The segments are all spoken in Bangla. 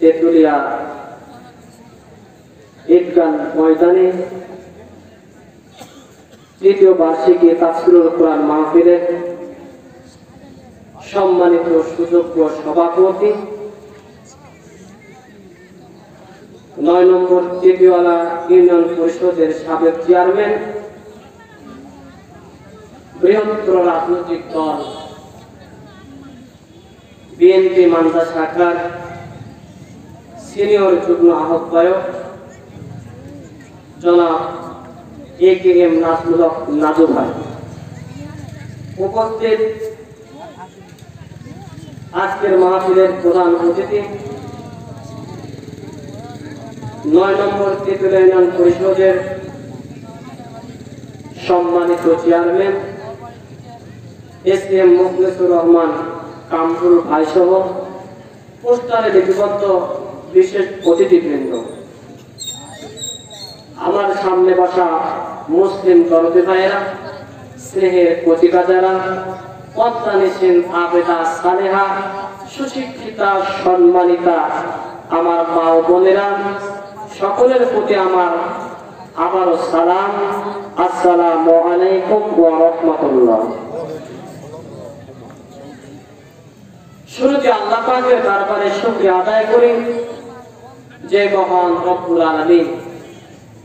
তেতুলিয়া ঈদগাহ ময়দানে তৃতীয় বার্ষিকী তাফসীরুল কোরআন মাহফিলের সম্মানিত সুযোগ্য সভাপতি 9 নম্বর তেতুলিয়া ইউনিয়ন পরিষদের সাবেক চেয়ারম্যান, বৃহত্তর রাজনৈতিক দল বিএনপি মান্দা শাখার সিনিয়র যুগ্ম আহ্বায়ক জনাব AKM নাজমুল হক নাজু ভাই, উপস্থিত আজকের মাহফিলের প্রধান অতিথি 9 নম্বর তেতুলিয়া ইউনিয়ন পরিষদের সম্মানিত চেয়ারম্যান SKM মুখলেসুর রহমান কামরুল ভাই সহ পোস্টারে লিপিবদ্ধ বিশেষ অতিথিবৃন্দ, আমার সামনে বসা মুসলিম দরদি ভাইয়েরা, স্নেহের প্রতিকা যারা, পদ্মানিসীন আবেদা সালেহা, সুশিক্ষিতা সম্মানিতা আমার মা ও বোনেরা, সকলের প্রতি আমার আবারও সালাম, আসসালামু আলাইকুম ওয়া রাহমাতুল্লাহ। শুরুতে আল্লাহ পাকের দরবারে শুকরিয়া আদায় করি যে মহান রব্বুল আলামিন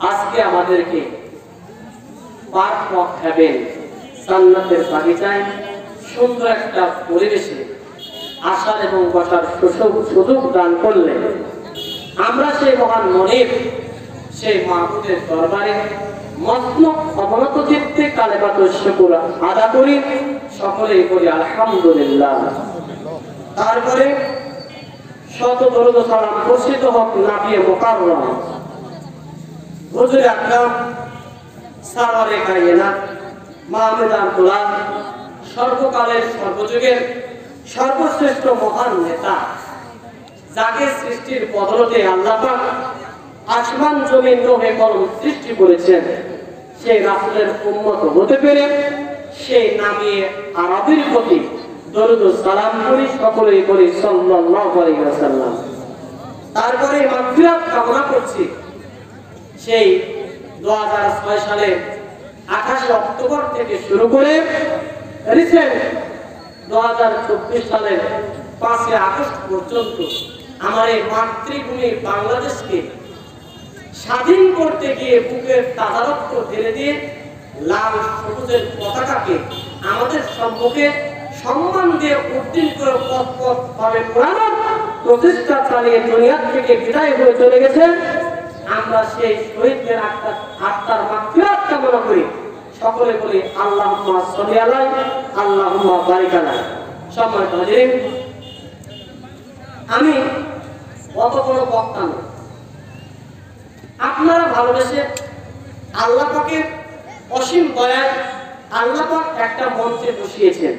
আজকে আমাদেরকে পার্ক অফ হেভেন জান্নাতের বাগিচায় সুন্দর একটা পরিবেশে আসার এবং বসার সুযোগ দান করলে আমরা সেই মহান মনিব সেই মাহবুবের দরবারে মতলব অবনত চিত্তে কালেমাতুশ শুকর আদা করি, সকলেই বলি আলহামদুলিল্লাহ। তারপরে শত দরুদ ও সালাম বর্ষিত হোক নবী মুকাররম হুজুর আকরাম সারওয়ারে কায়নাত মাহমুদান কুলাম সর্বকালের সর্বযুগের সর্বশ্রেষ্ঠ মহান নেতা, যাকে সৃষ্টির বদলতে আল্লাহ পাক আসমান জমিন লোহে কলম সৃষ্টি করেছেন, সেই রাসূলের উম্মত হতে পেরে সেই নামে আরবির প্রতি দরুদ ও সালাম করি, সকলেই বলি সাল্লাল্লাহু আলাইহি ওয়াসাল্লাম। তারপরে মাগফিরাত কামনা করছি সেই 2006 সালের 28 অক্টোবর থেকে শুরু করে রিসেন্ট 2024 সালের 5 আগস্ট পর্যন্ত আমার এই মাতৃভূমি বাংলাদেশকে স্বাধীন করতে গিয়ে বুকের তাজা রক্ত ঢেলে দিয়ে লাল সবুজের পতাকাকে আমাদের সম্মুখে সম্মান দিয়ে উত্তীর্ণ করে পথ পথ ভাবে পুরানোর প্রচেষ্টা চালিয়ে দুনিয়া থেকে বিদায় হয়ে চলে গেছে। আমরা সেই শহীদদের আত্মার মাগফিরাত কামনা করি, সকলে বলি আল্লাহুম্মা সাল্লি আলাইহি আল্লাহুম্মা বারিক আলাইহি। সম্মানিত হাজিরিন, আমি অত বড় বক্তা নই, আপনারা ভালোবেসে আল্লাহ পাকের অসীম দয়ায় আল্লাহ পাক একটা মঞ্চে বসিয়েছেন,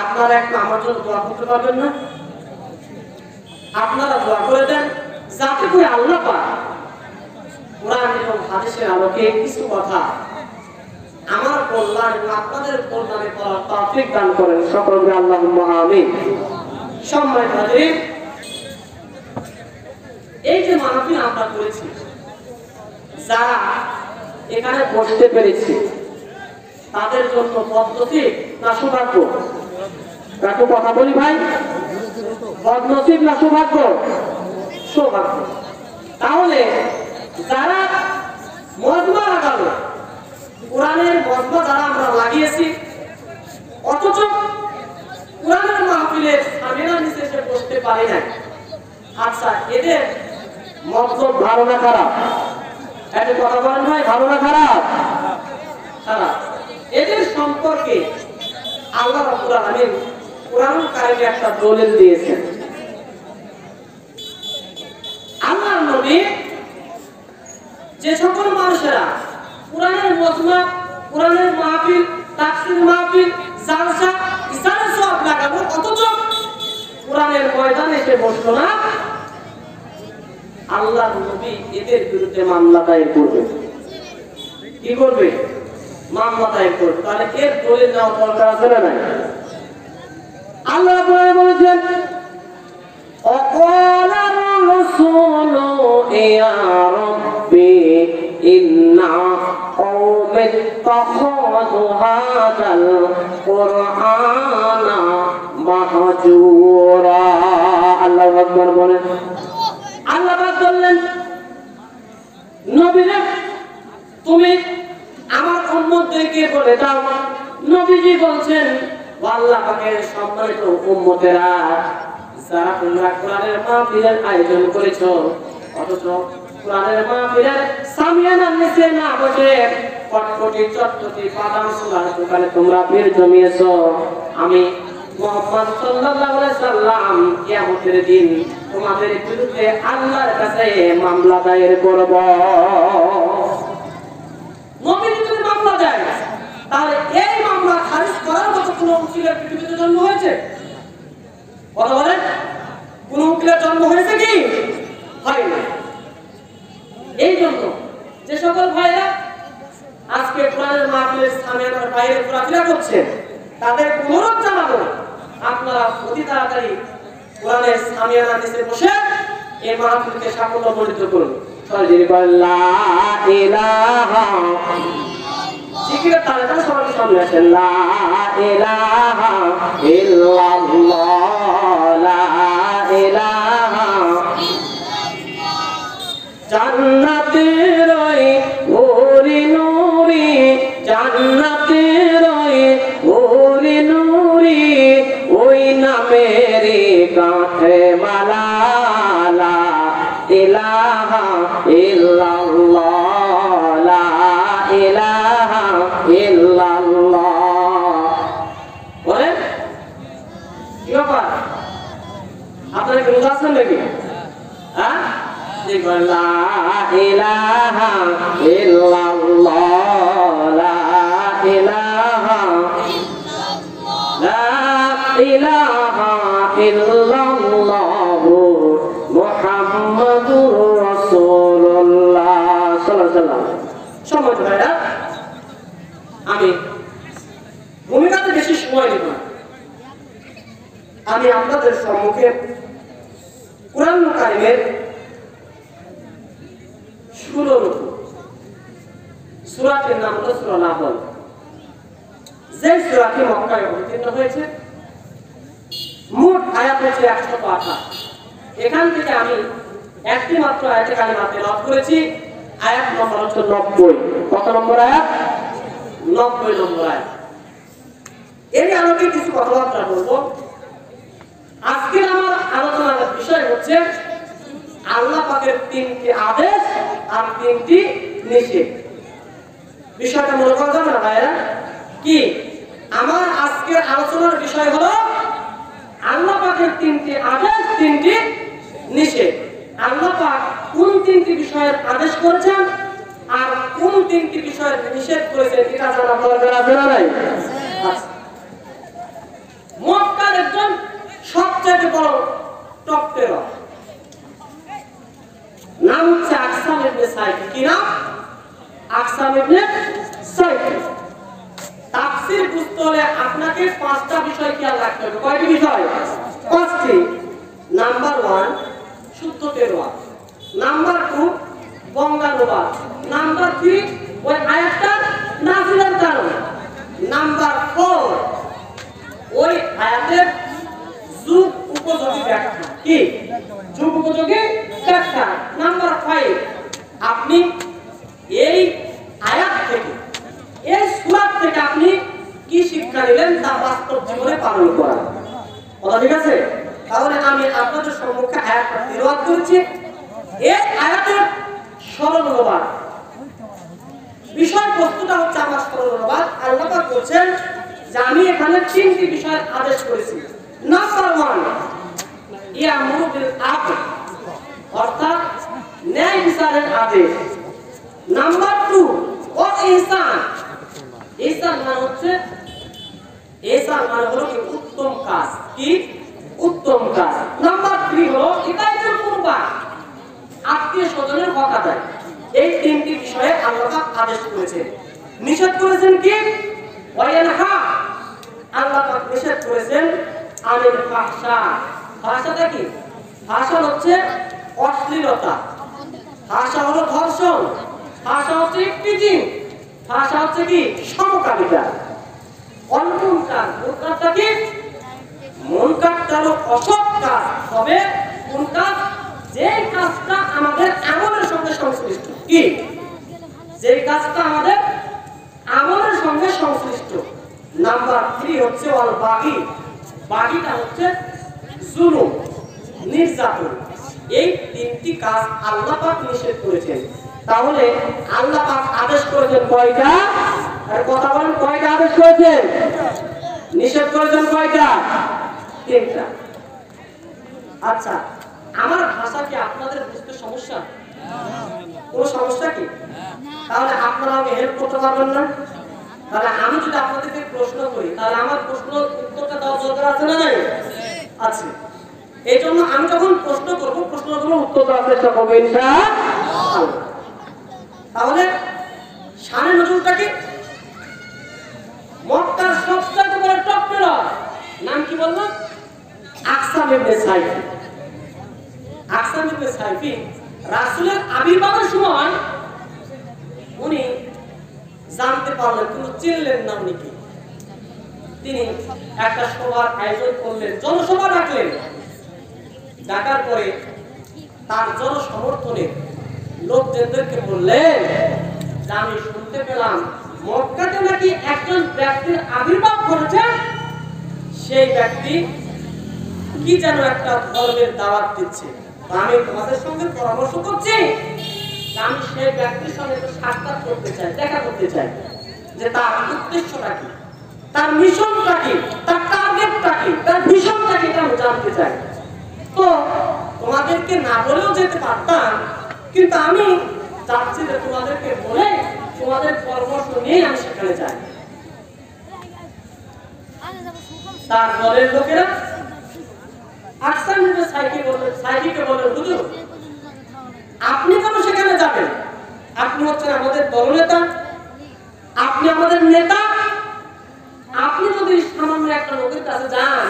আপনারা একটু আমার জন্য দোয়া করতে পারবেন না? আপনারা দোয়া করে দেন যাতে করে আল্লাহ পাক কোরআন এবং হাদিসের আলোকে কিছু কথা আমার কল্যাণ এবং আপনাদের কল্যাণে করার তৌফিক দান করেন, সকলকে আল্লাহুম্মা আমিন। সম্মানিত হাজিরিন, এই যে মাহফিল আমরা করেছি, যারা এখানে বসতে পেরেছি তাদের জন্য বদনসিব না সৌভাগ্য? একটু কথা বলি ভাই, বদনসিব না সৌভাগ্য? সৌভাগ্য। তাহলে যারা মজমা লাগালো, কোরআনের মজমা যারা আমরা লাগিয়েছি, অথচ কোরআনের মাহফিলের সামিনার নিচে এসে বসতে পারি না, আচ্ছা এদের মতলব ভালো না খারাপ? একটু কথা বলেন ভাই, ভালো না খারাপ? খারাপ। এদের সম্পর্কে আল্লাহ রাব্বুল আলামিন কোরআন কারিমে একটা দলিল দিয়েছেন। আল্লাহর নবী যে সকল মানুষেরা কোরআনের মজমা, কোরআনের মাহফিল, তাফসীর মাহফিল, জালসা, ইসলামের সব লাগাবো, অথচ কোরআনের ময়দানে এসে বসলো না, আল্লাহর নবী এদের বিরুদ্ধে মামলা দায়ের করবে। কি করবে? মামলা দায়ের করবে। তাহলে এর দলিল নেওয়া দরকার আছে না নাই? আল্লাহ বলেছেন রাসূলু ইয়া রাব্বি ইন্না কওমি ইত্তাখাযু হাযাল কুরআনা মাহজুরা। আল্লাহু আকবার বলেন। আল্লাহ পাক বললেন, নবীরে তুমি আমার উম্মতদেরকে বলে দাও। নবীজি বলছেন, আল্লাহ পাকের সম্মানিত উম্মতেরা, যারা তোমরা কোরআনের মাহফিলের আয়োজন করেছো, অথচ কোরআনের মাহফিলের সামিয়ানার নিচে না বসে কটকটি চটপটি বাদাম ছোলার দোকানে তোমরা ভিড় জমিয়েছো, আমি মুহাম্মদ সাল্লাল্লাহু আলাইহি সাল্লাম কিয়ামতের দিন তোমাদের বিরুদ্ধে আল্লাহর কাছে মামলা দায়ের করব। নবী যদি মামলা দেয়, তাহলে এই মামলা খারিজ করার মতো কোন উকিলের পৃথিবীতে জন্ম হয়েছে? কথা বলেন, কোন উকিলের জন্ম হয়েছে কি? হয় না। এই জন্য যে সকল ভাইরা আজকে কোরআনের মাহফিলের সামিয়ানার বাইরে ঘোরাফেরা করছে, তাদের অনুরোধ জানাবো, আপনারা অতি তাড়াতাড়ি কোরআনের সামিয়ানার নিচে বসে এই মাহফিলকে সাফল্যমণ্ডিত করুন। লা ইলাহা জিকিরের তালেটা সবার সামনে আসে। লা ইলাহা ইল্লাল্লাহ, লা ইলাহা জান্নাতের ওরে নূরি, জান্নাতের ওরে নূরি, ওই নামের কাঠে মালা, লা ইলাহা ইল্লাল্লাহ, লা ইলাহা ইল্লাল্লাহ। বলেন কি ব্যাপার, আপনারা কি রোজা আছেন নাকি? হ্যাঁ, লা ইলাহা ইল্লাল্লাহ, লা ইলাহা, লা ইলাহা ইল্লাল্লাহ মুহাম্মাদুর রাসূলুল্লাহ সাল্লাল্লাহু আলাইহি ওয়াসাল্লাম। সম্মানিত ভাইরা, আমি ভূমিকাতে বেশি সময় নেব না। আমি আপনাদের সম্মুখে কোরআন কারিমের 16 সূরাটির নাম হলো সূরা নাহল। যে সূরাটি মক্কায় অবতীর্ণ হয়েছে, মোট আয়াত হচ্ছে 128। এখান থেকে আমি একটি মাত্র আয়াতে কালিমা তেলাওয়াত করেছি, আয়াত নম্বর হচ্ছে 90। কত নম্বর আয়াত? 90 নম্বর আয়াত। এই আলোকে কিছু কথাবার্তা বলবো। আজকের আমার আলোচনার বিষয় হচ্ছে আল্লাহ পাকের 3টি আদেশ আর 3টি নিষেধ। বিষয়টা মনে করা যাবে না ভাইরা? কি আমার আজকের আলোচনার বিষয় হলো আল্লাহ পাকের 3টি আদেশ, 3টি নিষেধ। আল্লাহ পাক কোন 3টি বিষয়ের আদেশ করেছেন আর কোন 3টি বিষয়ের নিষেধ করেছেন, এটা জানা দরকার আছে না নাই? মক্কার একজন সবচেয়ে বড় টপ টেরর, নাম হচ্ছে আকসাম ইবনে সাইদ। কি নাম? আকসাম ইবনে সাইদ। তাফসীর বুঝতে হলে আপনাকে 5টা বিষয় খেয়াল রাখতে হবে। কয়টি বিষয়? 5টি। নাম্বার 1 শুদ্ধ তেলাওয়াত, নাম্বার 2 বঙ্গানুবাদ, নাম্বার 3 ওই আয়াতটার নাযিলের কারণ, নাম্বার 4 ওই আয়াতের যুগ উপযোগী ব্যাখ্যা। কি যুগ উপযোগী ব্যাখ্যা? নাম্বার 5 আপনি এই আয়াত থেকে, এই সূরা থেকে আপনি কি শিক্ষা নিলেন তা বাস্তব জীবনে পালন করা। কথা ঠিক আছে? তাহলে আমি আপনাদের সম্মুখে আয়াতটা তেলাওয়াত করেছি। এই আয়াতের সরল অনুবাদ, বিষয় বস্তুটা হচ্ছে আমার সরল অনুবাদ। আল্লাহ পাক বলেন যে আমি এখানে 3টি বিষয়ের আদেশ করেছি। নাম্বার 1 ইয়ামুরু বিল আদল, অর্থাৎ ন্যায় বিচারের আদেশ। নাম্বার 2 ও ইহসান, ইহসান মানে হচ্ছে, ইহসান মানে হলো কি উত্তম কাজ। কি উত্তম কাজ। নাম্বার 3 হলো ইতায়াতুল কুরবা, আত্মীয় স্বজনের হক আদায়। এই 3টি বিষয়ে আল্লাহ পাক আদেশ করেছেন। নিষেধ করেছেন কি? ওয়ায়ানহা, আল্লাহ পাক নিষেধ করেছেন আনিল ফাহশা। ফাহশাটা কি? ফাহশা হচ্ছে অশ্লীলতা, ভাষা হলো ধর্ষণ, ভাষা হচ্ছে ইফটিজিং, ভাষা হচ্ছে কি সমকামিতা, অনমুনকার। মুনকারটা কি? মুনকারটা হলো অসৎ কাজ। তবে কোন কাজ? যে কাজটা আমাদের আমলের সঙ্গে সংশ্লিষ্ট। কি? যে কাজটা আমাদের আমলের সঙ্গে সংশ্লিষ্ট। নাম্বার 3 হচ্ছে ওয়াল বাগি। বাগিটা হচ্ছে জুলুম, নির্যাতন। এই তিনটি কাজ আল্লাহ পাক নিষেধ করেছেন। তাহলে আল্লাহ পাক আদেশ করেছেন কয়টা? আর কথা বলেন, কয়টা আদেশ করেছেন? নিষেধ করেছেন কয়টা? 3টা। আচ্ছা, আমার ভাষা কি আপনাদের বুঝতে সমস্যা? কোন সমস্যা কি? তাহলে আপনারা আমাকে হেল্প করতে পারবেন না? তাহলে আমি যদি আপনাদেরকে প্রশ্ন করি, তাহলে আমার প্রশ্ন উত্তরটা দেওয়া দরকার আছে না নাই? আছে। এই জন্য আমি যখন প্রশ্ন করবো, প্রশ্নগুলো উত্তর দেওয়ার চেষ্টা করবো ইনশাআল্লাহ। তাহলে শানে নজরুলটা কি? মক্কার সবচেয়ে বড় টপ প্লেয়ার নাম কি বললাম? আকসাম ইবনে সাইফি। আকসাম ইবনে সাইফি রাসূলের আবির্ভাবের সময় উনি জানতে পারলেন, কিন্তু চিনলেন না উনি কি। তিনি একটা সভার আয়োজন করলেন, জনসভা ডাকলেন। ডাকার পরে তার জনসমর্থনে লোকজনদেরকে বললেন যে আমি শুনতে পেলাম মক্কাতে নাকি একজন ব্যক্তির আবির্ভাব ঘটেছে। সেই ব্যক্তি কি যেন একটা ধর্মের দাওয়াত দিচ্ছে। আমি তোমাদের সঙ্গে পরামর্শ করছি, আমি সেই ব্যক্তির সঙ্গে একটু সাক্ষাৎ করতে চাই, দেখা করতে চাই, যে তার উদ্দেশ্যটা কি, তার মিশনটা কি, তার টার্গেটটা কি, তার ভিশনটা কি, এটা আমি জানতে চাই। তো তোমাদেরকে না বলেও যেতে পারতাম, কিন্তু আমি চাচ্ছি যে তোমাদেরকে বলে তোমাদের পরামর্শ নিয়ে আমি সেখানে যাই। তার দলের লোকেরা আকসাম ইবনে সাইফিকে বললেন, হুজুর আপনি কেন সেখানে যাবেন? আপনি হচ্ছেন আমাদের দলনেতা, আপনি আমাদের নেতা। আপনি যদি সামান্য একটা লোকের কাছে যান,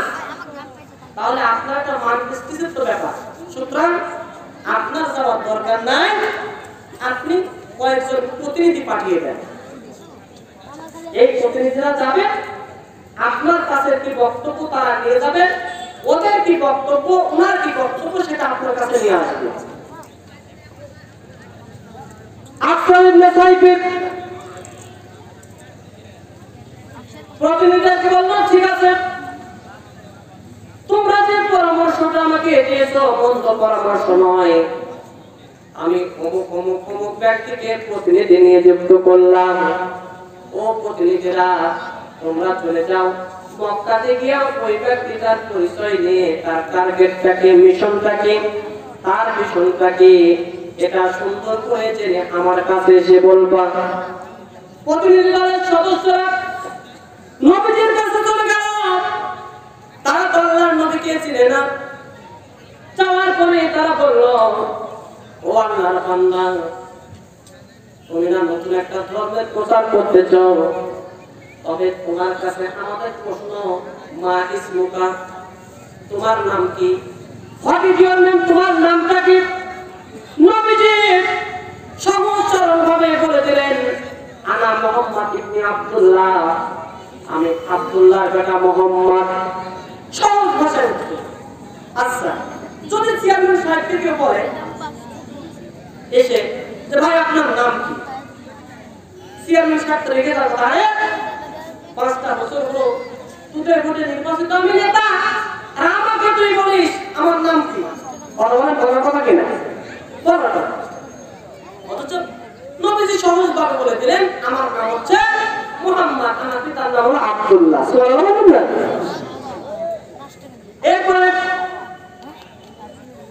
তাহলে আপনার একটা মান প্রেস্টিজের তো ব্যাপার। সুতরাং আপনার যাওয়ার দরকার নাই, আপনি কয়েকজন প্রতিনিধি পাঠিয়ে দেন। এই প্রতিনিধিরা যাবে, আপনার কাছে কি বক্তব্য তারা নিয়ে যাবে, ওদের কি বক্তব্য, ওনার কি বক্তব্য, সেটা আপনার কাছে নিয়ে আসবে। আকসাম ইবনে সাইফি প্রতিনিধিকে বলল, ঠিক আছে, তোমরা যে পরামর্শটা আমাকে দিয়েছো মন্দ পরামর্শ নয়। আমি অমুক অমুক অমুক ব্যক্তিকে প্রতিনিধি নিয়ে যুক্ত করলাম। ও প্রতিনিধিরা তোমরা চলে যাও, মক্কাতে গিয়ে ওই ব্যক্তিটার পরিচয় নিয়ে তার টার্গেটটা কি, মিশনটা কি, তার মিশনটা কি, এটা সুন্দর করে জেনে আমার কাছে এসে বলবা। প্রতিনিধি দলের সদস্যরা নবীজির কাছে চলে গেল। তারা তো আল্লাহর নবীকে চিনে না। যাওয়ার পরে তারা বলল, ও আল্লাহর বান্দা, তুমি না নতুন একটা ধর্মের প্রচার করতেছ, তবে তোমার কাছে আমাদের প্রশ্ন, মা ইসমুকা, তোমার নাম কি? What is your name? তোমার নামটা কি? নবীজি সহজ সরল ভাবে বলে দিলেন, আনা মুহাম্মদ ইবনে আব্দুল্লাহ, আমি আব্দুল্লাহর বেটা মুহাম্মদ। সহজ ভাষায় উত্তর। আচ্ছা, যদি চেয়ারম্যান সাহেব থেকে বলে এসে যে ভাই আপনার নাম কি, চেয়ারম্যান সাহেব তো রেখে যাবে, আরে 5টা বছর হলো তোদের ভোটে নির্বাচিত আমি নেতা, আর আমাকে তুই বলিস আমার নাম কি? বলার কথা কিনা? বলার কথা। অথচ নবীজি সহজ ভাবে বলে দিলেন, আমার নাম হচ্ছে মুহাম্মদ, আমার পিতার নাম হলো আব্দুল্লাহ। সুবহানাল্লাহ। এরপরে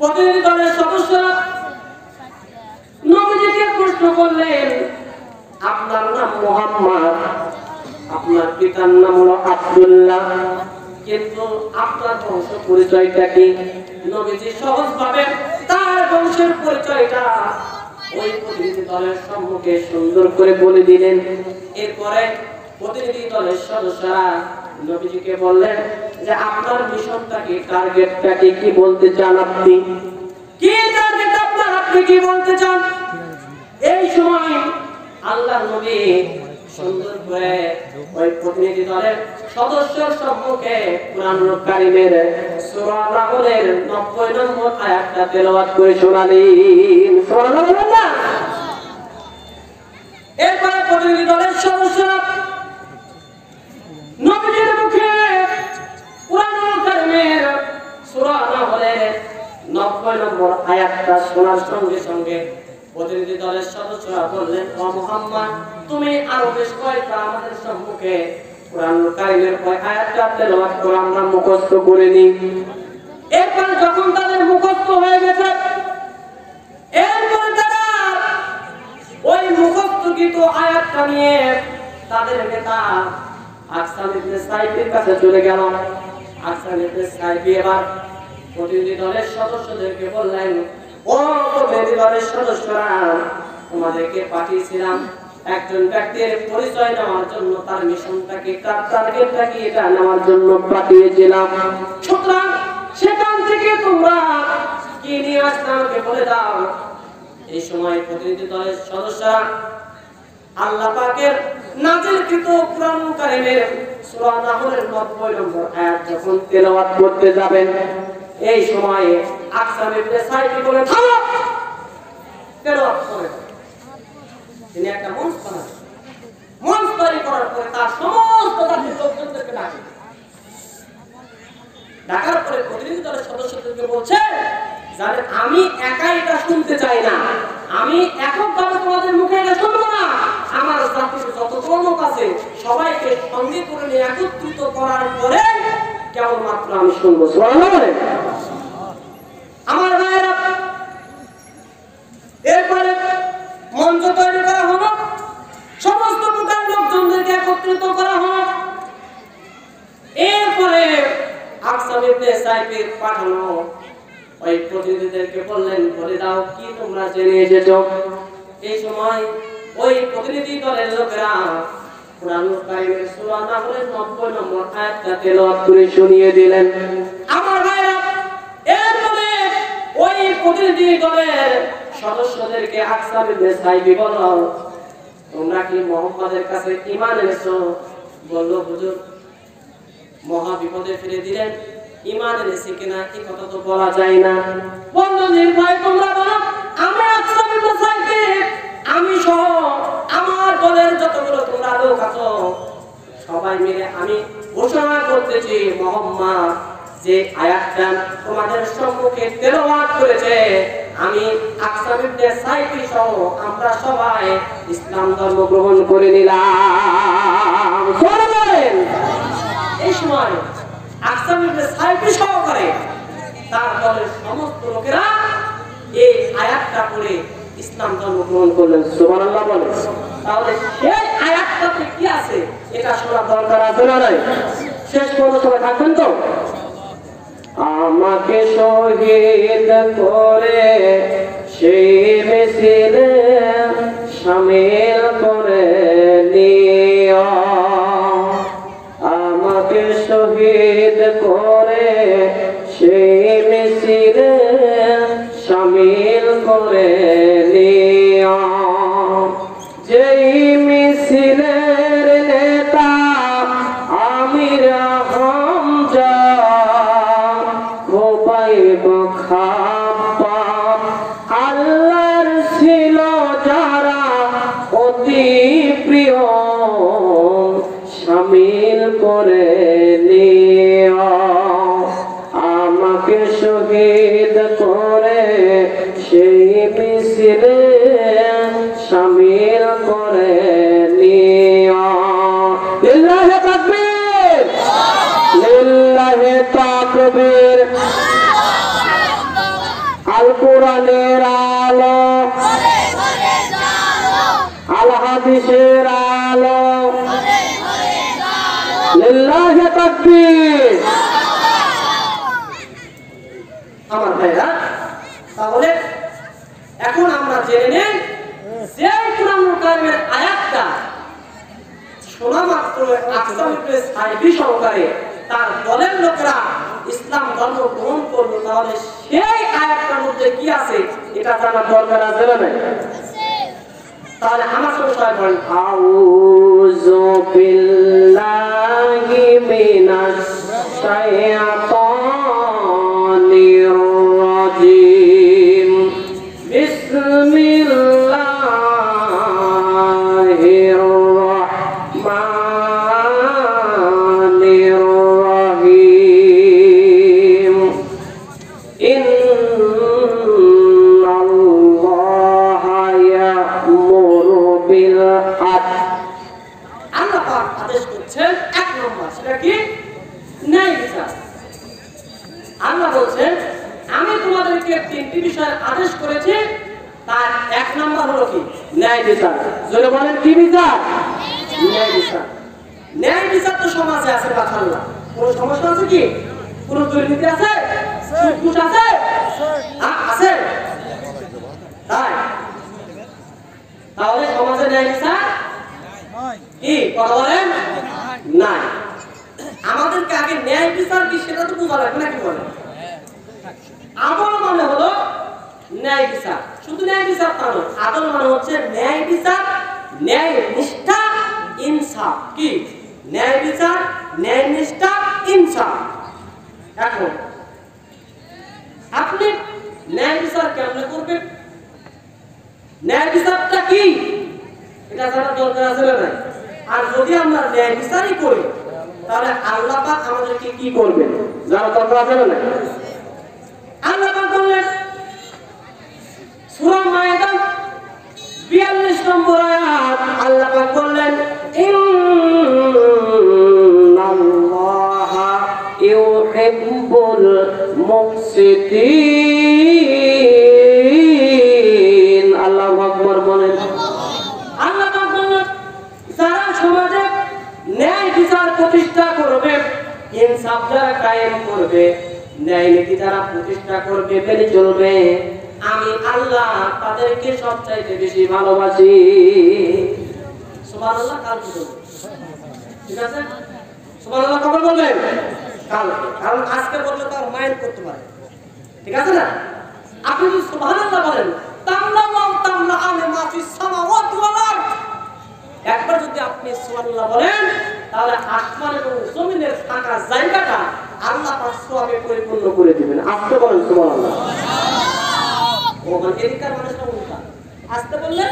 প্রতিনিধি দলের সদস্যরা নবীজিকে প্রশ্ন করলেন, আপনার নাম মুহাম্মদ, আপনার পিতার নাম হলো আব্দুল্লাহ, কিন্তু আপনার বংশ পরিচয়টা কি? নবীজি সহজ ভাবে তার বংশের পরিচয়টা ওই প্রতিনিধি দলের সম্মুখে সুন্দর করে বলে দিলেন। এরপরে প্রতিনিধি দলের সদস্যরা নবীজিকে বললেন যে আপনার মিশনটা কি, টার্গেটটা কি, কি বলতে চান আপনি? কি টার্গেট আপনি কি বলতে চান? এই সময় আল্লাহর নবী সুন্দর করে ওই প্রতিনিধি দলের সদস্যের সম্মুখে কুরআনুল কারীমের সূরা নাহলের 90 নম্বর আয়াতটা তেলাওয়াত করে শোনালেন। সুবহানাল্লাহ। এরপরে প্রতিনিধি দলের সদস্যরা নবীজির মুখে কুরআনুল কারীমের সূরা নাহলের 90 নম্বর আয়াতটা শোনার সঙ্গে সঙ্গে প্রতিনিধি দলের সদস্যরা বললেন, ও মুহাম্মদ, তুমি আরো বেশ কয়েকটা আমাদের সম্মুখে কুরআনুল কারীমের ওই আয়াতটা তেলাওয়াত করে আমরা মুখস্থ করে নিই। এরপর যখন তাদের মুখস্থ হয়ে গেছে, এরপর তারা ওই মুখস্থকৃত আয়াতটা নিয়ে তাদের নেতা আকসাম ইবনে সাইফের কাছে চলে গেল। আকসাম ইবনে সাইফ এবার প্রতিনিধি দলের সদস্যদেরকে বললেন, ও প্রতিনিধি দলের সদস্যরা, তোমাদেরকে পাঠিয়েছিলাম একজন ব্যক্তির পরিচয় নেওয়ার জন্য, তার মিশনটাকে, তার টার্গেটটাকে এটা নেওয়ার জন্য পাঠিয়েছিলাম। সুতরাং সেখান থেকে তোমরা কি নিয়ে আসতে আমাকে বলে দাও। এই সময় প্রতিনিধি দলের সদস্যরা আল্লাহ পাকের নাযিলকৃত কুরআনুল কারীমের সূরা নাহলের 90 নম্বর আয়াত যখন তেলাওয়াত করতে যাবেন, এই সময়ে আকসাম ইবনে সাইফ বলে, থামো, তেলাওয়াত করে। তিনি একটা মঞ্চ বানান। মঞ্চ তৈরি করার পরে তার সমস্ত জাতির লোকজনদেরকে ডাকেন। ডাকার পরে প্রতিনিধি দলের সদস্যদেরকে বলছে, জানেন আমি একা এটা শুনতে চাই না, আমি এককভাবে তোমাদের মুখে এটা শুনবো না। আমার জাতির যত লোক আছে সবাইকে সঙ্গে করে নিয়ে একত্রিত করার পরে কেবলমাত্র আমি শুনবো। সুবহানাল্লাহ। আমার ভাইয়েরা, এরপরে মঞ্চ তৈরি করা হলো, সমস্ত প্রকার লোকজনদেরকে একত্রিত করা হলো। এরপরে আকসাম ইবনে সাইফের পাঠানো ওই প্রতিনিধিদেরকে বললেন, বলে দাও কি তোমরা জেনে এসেছো। এই সময় ওই প্রতিনিধি দলের লোকেরা কুরআনুল কারীমের সূরা নাহলের 90 নম্বর আয়াতটা তেলাওয়াত করে শুনিয়ে দিলেন। আমার ভাইরা, এরপরে ওই প্রতিনিধি দলের সদস্যদেরকে আকসাম ইবনে সাইফ বলল, তোমরা কি মুহাম্মাদের কাছে ঈমান এনেছো? বলল, হুজুর, মহা বিপদে ফেলে দিলেন। ঈমান এনেছি কিনা এই কথা তো বলা যায় না। বলল, নির্ভয় তোমরা বলো, আমি আকসাম ইবনে সাইফ, আমি সহ আমার দলের যতগুলো তোমরা লোক আছো সবাই মিলে আমি ঘোষণা করতেছি, মুহাম্মদ যে আয়াতটা তোমাদের সম্মুখে তেলাওয়াত করেছে, আমি আকসাম ইবনে সাইফ সহ আমরা সবাই ইসলাম ধর্ম গ্রহণ করে নিলাম। সুবহানাল্লাহ। এই সময় আকসাম ইবনে সাইফ সহকারে তার দলের সমস্ত লোকেরা এই আয়াতটা পড়ে ইসলাম ধর্ম গ্রহণ করলেন। সুবহানাল্লাহ বলেন। তাহলে সেই আয়াতটাতে কি আছে এটা শোনার দরকার আছে না নাই? শেষ পর্যন্ত সবাই থাকবেন তো? আমাকে শহীদ করে সেই মিছিলে শামিল করে নিও, আমাকে শহীদ করে সেই মিছিলে শামিল করে নিও। যেই মিছিলের নেতা আমির হামজা, খোবাইব খাব্বাব, আল্লাহর ছিল যারা অতি প্রিয়, শামিল করে নিও। আমাকে শহীদ করে সেই মিছিলে শামিল করে নিও। লিল্লাহি তাকবীর, লিল্লাহি তাকবীর। আল কোরআনের আলো, আল হাদিসের আলো, লিল্লাহি তাকবীর। আমার ভাইরা, তাহলে এখন আমরা জেনে নেই যে কুরআনুল কারীমের আয়াতটা শোনা মাত্র আকসাম ইবনে সাইফ সহকারে তার দলের লোকেরা ইসলাম ধর্ম গ্রহণ করলো, তাহলে সেই আয়াতটার মধ্যে মধ্যে কি আছে এটা জানার দরকার আছে না নাই? তাহলে আমার সঙ্গে সবাই বলেন আউযু বিল্লাহি মিনাশ শাইতানির রাজিম বিসমিল্লাহির রাহমানির রাহিম ইন্নাল্লাহা ইয়া'মুরু বিল আদল। আল্লাহ পাক আদেশ করছেন এক নম্বর, সেটা কি? ন্যায় বিচার। আল্লাহ বলছেন আমি তোমাদেরকে তিনটি বিষয়ের আদেশ করেছি, তার এক নম্বর হলো কি? ন্যায় বিচার। জোরে বলেন কি বিচার? ন্যায় বিচার। ন্যায় বিচার তো সমাজে আছে মাশাআল্লাহ। কোন সমস্যা আছে কি? কোন দুর্নীতি আছে? সুদ আছে? আছে? তাই তাহলে সমাজে ন্যায় বিচার কি কথা বলেন? নাই। আমাদেরকে আগে ন্যায় বিচার কি সেটা তো বোঝা লাগবে নাকি বলেন? আদল মানে হলো ন্যায় বিচার। শুধু ন্যায় বিচার তা নয়, আদল মানে হচ্ছে ন্যায় বিচার, ন্যায় নিষ্ঠা, ইনসাফ। কি? ন্যায় বিচার, ন্যায় নিষ্ঠা, ইনসাফ। এখন আপনি ন্যায় বিচার কেমনে করবেন? ন্যায় বিচারটা কি এটা জানার দরকার আছে না নাই? আর যদি আমরা ন্যায় বিচারই করি তাহলে আল্লাহ পাক আমাদেরকে কি করবেন জানার দরকার আছে না নাই? আল্লাহ পাক বললেন সূরা মায়েদা 42 নম্বর আয়াত, আল্লাহ পাক বললেন ইন্নাল্লাহা ইউহিব্বুল মুফসিদিন। আল্লাহু আকবার বলেন। আল্লাহ পাক বললেন যারা সমাজে ন্যায় বিচার প্রতিষ্ঠা করবে, ইনসাফ যারা কায়েম করবে, ন্যায় নীতি যারা প্রতিষ্ঠা করবে, মেনে চলবে, আমি আল্লাহ তাদেরকে সবচাইতে বেশি ভালোবাসি। সুবহানাল্লাহ। কালকে বলবেন, ঠিক আছে? সুবহানাল্লাহ কবে বলবেন? কালকে। কারণ আজকে বললে তার মাইন্ড করতে পারে, ঠিক আছে না? আপনি যদি সুবহানাল্লাহ বলেন তামলাল্লাহু তামলা আলে মা ফিস সামাওয়াতি ওয়াল আরদ, একবার যদি আপনি সুবহানাল্লাহ বলেন তাহলে আসমান এবং জমিনের ফাঁকা জায়গাটা আল্লাহ পাক সওয়াবে পরিপূর্ণ করে দিবেন। আস্তে বলেন সুবহানাল্লাহ। ওখানে এদিকার মানুষরা উল্টা, আস্তে বললে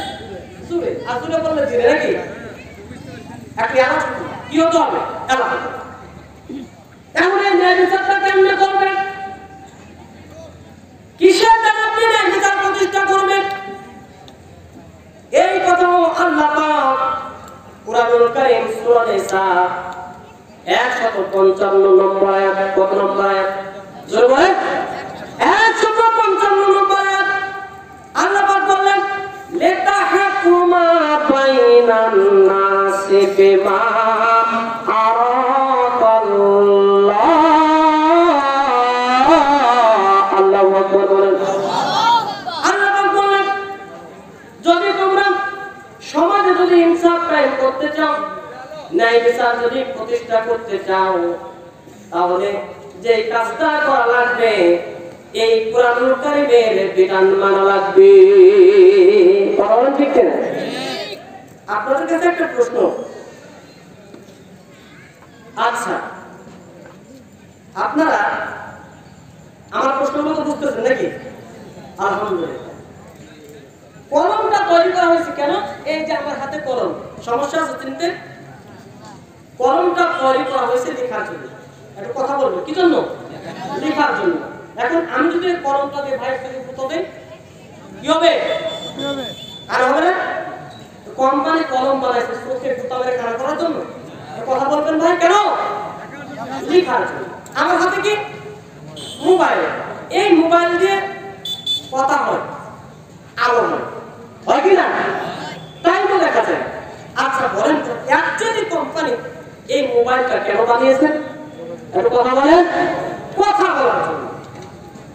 জোরে, আর জোরে বললে ধীরে, নাকি? একটি আওয়াজ কি হতে হবে? এলাকা। এখন এই ন্যায় বিচারটা কেমনে করবেন? কিসের দ্বারা আপনি ন্যায় বিচার প্রতিষ্ঠা করবেন? এই কথাও আল্লাহ পাক কুরআনুল কারীম সূরা নিসা 155 নম্বর আয়াত, কত নম্বর আয়াত? জোরে বলেন। 155 নম্বর আয়াত আল্লাহ পাক বললেন লিতাহকুমা বাইনান নাসি বিমা আরাকাল্লাহ। আল্লাহু আকবার বলেন। আল্লাহ পাক বলেন যদি তোমরা সমাজে যদি ইনসাফ কায়েম করতে চাও, ন্যায় বিচার যদি প্রতিষ্ঠা করতে চাও, তাহলে যে কাজটা করা লাগবে এই কুরআনুল কারীমের বিধান মানা লাগবে। কারণ ঠিক না? আপনাদের কাছে একটা প্রশ্ন। আচ্ছা, আপনারা আমার প্রশ্নগুলো তো বুঝতেছেন নাকি? আলহামদুলিল্লাহ। কলমটা তৈরি করা হয়েছে কেন? এই যে আমার হাতে কলম, সমস্যা আছে চিনতে? কলমটা তৈরি করা হয়েছে লেখার জন্য। একটা কথা বলবো, কি জন্য? লেখার জন্য। এখন আমি যদি কলমটা দিয়ে ভাই থেকে ফুটো দেই, কি হবে? আর হবে না? কোম্পানি কলম বানাইছে চোখে ফুটা মেরে খারাপ করার জন্য। কথা বলবেন ভাই কেন? লেখার জন্য। আমার হাতে কি? মোবাইল। এই মোবাইল দিয়ে কথা হয়, আলো হয় কি না? তাই তো দেখা যায়। আচ্ছা বলেন তো, অ্যাকচুয়ালি কোম্পানি এই মোবাইলটা কেন বানিয়েছে? একটু কথা বলেন। কথা বলার জন্য,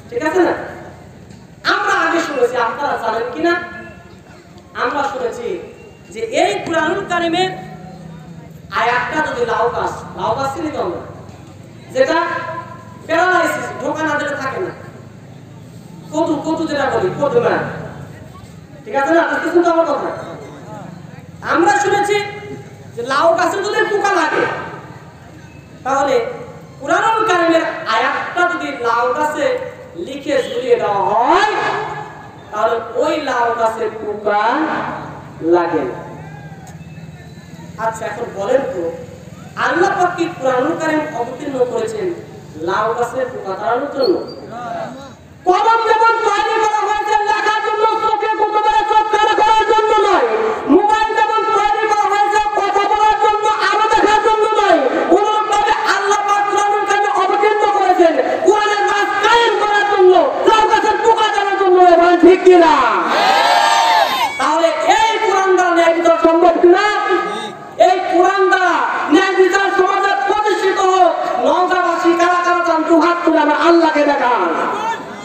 ঠিক আছে না? আমরা আগে শুনেছি, আপনারা জানেন কিনা? আমরা শুনেছি যে এই কুরআনুল কারীমের আয়াতটা যদি লাউ গাছ চিনি তো আমরা, যেটা প্যারালাইসিস, ঢোকা না দিলে থাকে না, কদু কদু যেটা বলি কদু না, ঠিক আছে না? বুঝতেছেন তো আমার কথা? আমরা শুনেছি যে লাউ গাছে যদি পোকা লাগে তাহলে কুরআনুল কারীমের আয়াতটা যদি লাউ গাছে লিখে ঝুলিয়ে দেওয়া হয় তাহলে ওই লাউ গাছে পোকা লাগে না। আচ্ছা এখন বলেন তো আল্লাহ পাক কি কুরআনুল কারীম অবতীর্ণ করেছেন লাউ গাছের পোকা তাড়ানোর জন্য? কলম যেমন তৈরি করা হয়েছে লেখার জন্য, চোখে কুতুবের চোখ কানা করার জন্য নয়। মোবাইল যেমন তৈরি করা হয়েছে কথা বলার জন্য, আলো দেখার জন্য নয়। অনুরূপভাবে আল্লাহ পাক কুরআনুল কারীম অবতীর্ণ করেছেন কুরআনের রাজ কায়েম করার জন্য, লাউ গাছের পোকা তাড়ানোর জন্য। এবার ঠিক কি না? তাহলে এই কুরআন দ্বারা ন্যায় বিচার সম্ভব কিনা? এই কুরআন দ্বারা ন্যায় বিচার সমাজে প্রতিষ্ঠিত হোক। নওগাঁবাসী কারা কারা চান দু হাত তুলে আমার আল্লাহকে দেখান।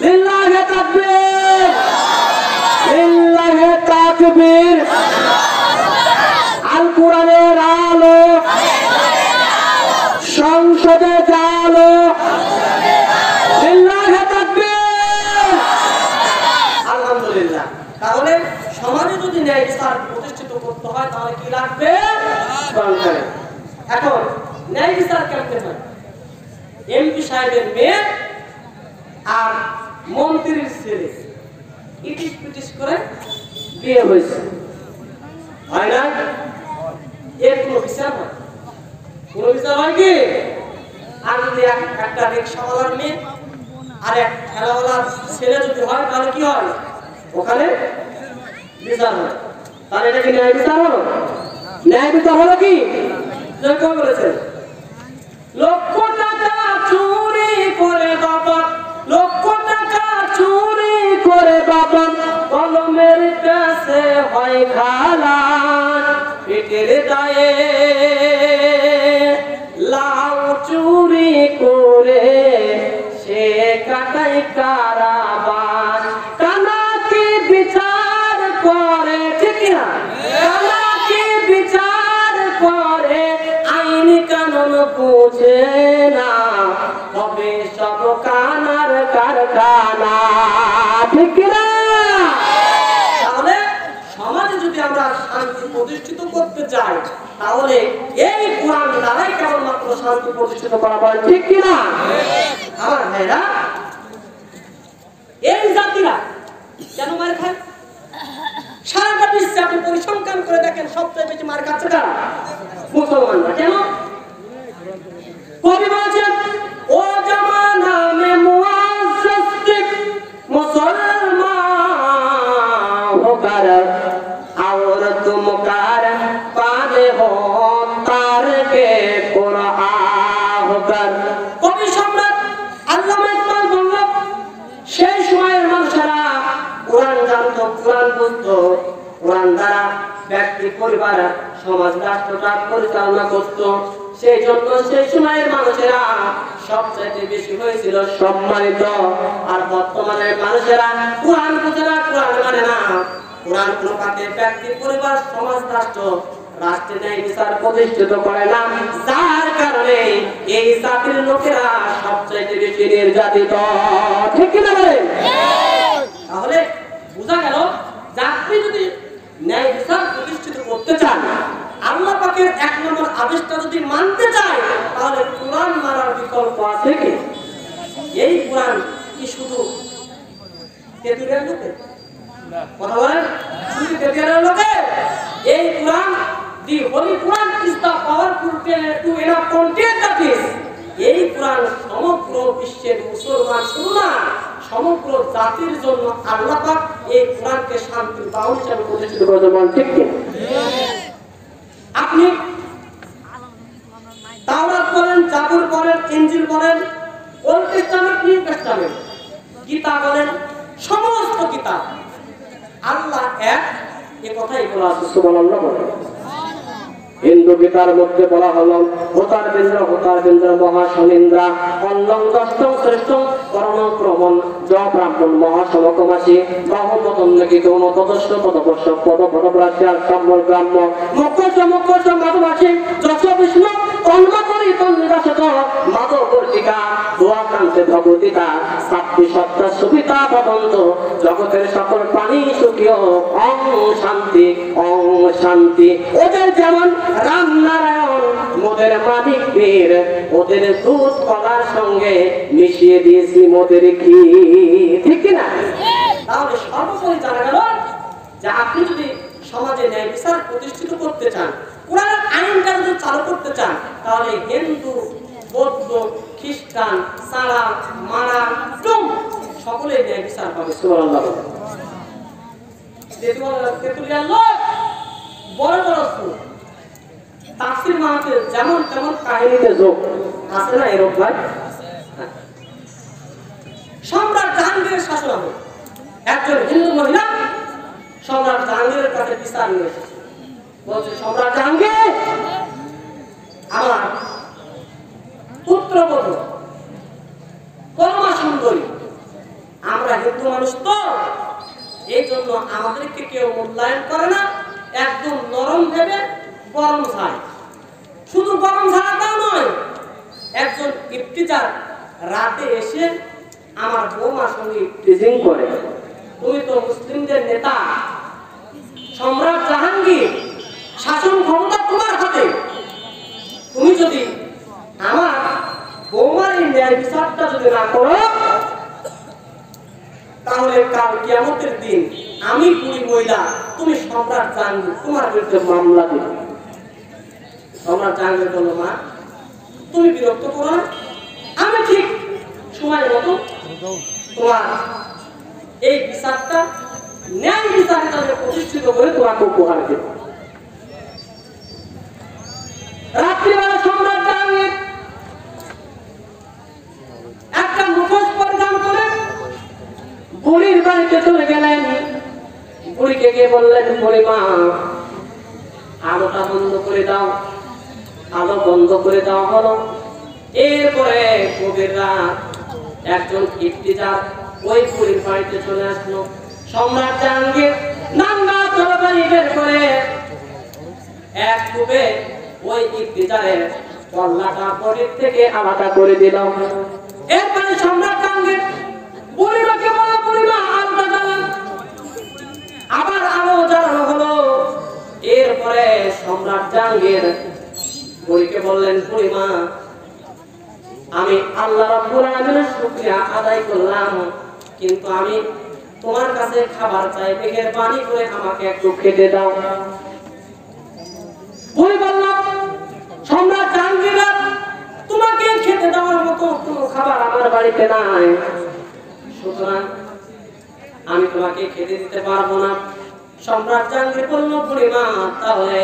লিল্লাহি তাকবীর, লিল্লাহি তাকবীর। আল কোরআনের আলো সংসদে জালো, লিল্লাহি তাকবীর। আলহামদুলিল্লাহ। তাহলে সমাজে যদি ন্যায় বিচার প্রতিষ্ঠিত করতে হয় তাহলে কি লাগবে? সরকার। এখন ন্যায় বিচার কেমনে হয়? এমপি সাহেবের মেয়ে আর মন্ত্রীর ছেলে ইটিস পিটিস করে বিয়ে হয়েছে, হয় না? এর কোনো বিচার হয়? কোনো বিচার হয় কি? আর যদি একটা রিক্সাওয়ালার মেয়ে আর এক ঠেলাওয়ালার ছেলে যদি হয় তাহলে কি হয়? ওখানে বিচার হয়। তাহলে এটা কি ন্যায় বিচার হলো? ন্যায় বিচার হলো কি? কেউ বলেছেন লক্ষ টাকা চুরি করে বাবা, লক্ষ টাকা চুরি করে বাবা, কলমের কাছে হয় খালান, পেটের দায়ে লাউ চুরি করে সে কাটাই কারাবাস। কানা কি বিচার করে, ঠিক না? কানা কি বিচার করে, আইন কানুন বুঝে না, হবে সব কানার কারখানা, ঠিক না? তাহলে সমাজে যদি আমরা শান্তি প্রতিষ্ঠিত করতে চাই তাহলে এই কোরআন দ্বারাই কেবলমাত্র শান্তি প্রতিষ্ঠিত করা হয়, ঠিক কিনা? আমার ভাইরা, এই জাতিরা কেন মার খায়? সারাটা বিশ্বে আপনি পরিসংখ্যান করে দেখেন সবচেয়ে বেশি মার খাচ্ছে কারা? মুসলমানরা। কেন? কবি বলেছেন ও জামানা মে মুআজ্জাজ মুসলমান হোকর और तुम कर पाने हो तार के कुरान होकर। কবি সম্রাট আল্লামা ইকবাল বলল সেই সময়ের মানুষেরা কোরআন জানতো, কোরআন বুঝতো, কোরআন দ্বারা ব্যক্তি পরিবার সমাজ রাষ্ট্রটা পরিচালনা করত। সেই জন্য সেই সময়ের মানুষেরা সবচেয়ে বেশি হয়েছিল সম্মানিত। আর বর্তমানে মানুষেরা কোরআন বুঝে না, কোরআন মানে না। কোরআন কোন কাকে ব্যক্তি পরিবার সমাজ রাষ্ট্র রাষ্ট্রে ন্যায় বিচার প্রতিষ্ঠিত করে না, যার কারণে এই জাতির লোকেরা সবচেয়ে বেশি নির্যাতিত, ঠিক কিনা বলেন? তাহলে বোঝা গেল যে আপনি যদি ন্যায় বিচার প্রতিষ্ঠিত করতে চান, আল্লাহ পাকের এক নম্বর আদেশটা যদি মানতে চায় তাহলে কোরআন মানার বিকল্প আছে কি? এই কোরআন কি শুধু তেতুলিয়ার লোকে কথা বলেন? শুধু তেতুলিয়ার লোকে? এই কোরআন, the holy Quran is the powerful to enough content that is. এই কোরআন সমগ্র বিশ্বের মুসলমান শুধু না সমগ্র জাতির জন্য আল্লাহ পাক এই কোরআনকে শান্তির বাহন হিসেবে প্রতিষ্ঠিত করেছেন, ঠিক কি? আপনি তাওরাত বলেন, জাবুর বলেন, ইনজিল বলেন, old testament, new testament, Gita বলেন, সমস্ত কিতাব আল্লাহ এক, এই কথাই বলা আছে। সুবহানাল্লাহ বলেন। হিন্দু গীতার মধ্যে বলা হলো হোতার বেন্দ্র মহাশনিন্দ্রা অন্নং দষ্টং শ্রেষ্ঠ করণক্রমণ জ ব্রাহ্মণ মহাসমকমাসী বাহুপতন নাকি গৌণ তদস্য পদবর্ষ পদ পদপ্রাচ্যার সম্বল গ্রাম্য মুখ্য মাধবাসী যশ বিষ্ণু তন্ম করি তন্নিদাসত মাধবর্তিকা দোয়া কান্তে ভগবতীতা সাপ্তি সত্তা সুবিতা ভবন্ত জগতের সকল প্রাণী সুখীয় ওম শান্তি ওম শান্তি। ওদের যেমন রামনারায়ণ মোদের মালিক পীর, ওদের দুধ কলার সঙ্গে মিশিয়ে দিয়েছি মোদের ঘি, ঠিক কিনা? তাহলে সর্বোপরি জানা গেল যে আপনি যদি সমাজে ন্যায় বিচার প্রতিষ্ঠিত করতে চান, কোরআনের আইনটা যদি চালু করতে চান, তাহলে হিন্দু, বৌদ্ধ, খ্রিস্টান, সারা, মারা, সকলে ন্যায় বিচার পাবে। সুবহানাল্লাহ। তেতুলিয়ার লোক বড় বড় তাফসীর মাহফিল যেমন তেমন কাহিনীতে যোগ আছে না, এরকম ভাই। সম্রাট জাহাঙ্গীরের শাসনামলে একজন হিন্দু মহিলা সম্রাট জাহাঙ্গীরের কাছে বিচার নিয়ে এসেছে। বলছে, সম্রাট জাহাঙ্গীর, আমার পুত্রবধূ কর্মা সুন্দরী, আমরা হিন্দু মানুষ তো এই জন্য আমাদেরকে কেউ মূল্যায়ন করে না, একদম নরম ভেবে গরম ঝাড়। শুধু গরম ঝাড়া নয়, একজন ইফতিজার রাতে এসে আমার বৌমার সঙ্গে টিজিং করে। তুমি তো মুসলিমদের নেতা, সম্রাট জাহাঙ্গীর, শাসন ক্ষমতা তোমার হাতে, তুমি যদি আমার বৌমার এই ন্যায় বিচারটা যদি না করো, তাহলে কাল কিয়ামতের দিন আমি বুড়ি মহিলা, তুমি সম্রাট জাহাঙ্গীর, তোমার বিরুদ্ধে মামলা দেব। সম্রাট জাহাঙ্গীর বলল, মা তুমি বিরক্ত করো না, আমি ঠিক সময় মতো তোমার এই বিচারটা ন্যায় বিচার হিসাবে প্রতিষ্ঠিত করে তোমাকে উপহার দেব। রাত্রিবেলা সম্রাট জাহাঙ্গীর একটা মুখোশ পরিধান করে বুড়ির বাড়িতে চলে গেলেন। বুড়িকে গিয়ে বললেন, বুড়ি মা আলোটা বন্ধ করে দাও। আলো বন্ধ করে দেওয়া হলো। এরপরে গভীর রাত একজন ইফতিজার ওই বুড়ির বাড়িতে চলে আসলো। সম্রাট জাহাঙ্গীর নাঙ্গা তরবারি বের করে এক কুপে ওই ইফতিজারের কল্লাটা বডির থেকে আলাদা করে দিল। এরপরে সম্রাট জাহাঙ্গীর বুড়িমাকে বলল, বুড়িমা আলোটা জ্বালান। আবার আলো জ্বালানো হলো। এরপরে সম্রাট জাহাঙ্গীর বুড়িকে বললেন, বুড়িমা আমি আল্লাহ রাব্বুল আলামিনের শুকরিয়া আদায় করলাম, কিন্তু আমি তোমার কাছে খাবার চাই, মেহেরবানি করে আমাকে একটু খেতে দাও। বুড়ি বলল, সম্রাট জাহাঙ্গীর, তোমাকে খেতে দেওয়ার মতো কোনো খাবার আমার বাড়িতে নাই, সুতরাং আমি তোমাকে খেতে দিতে পারবো না। সম্রাট জাহাঙ্গীর বলল, বুড়িমা তাহলে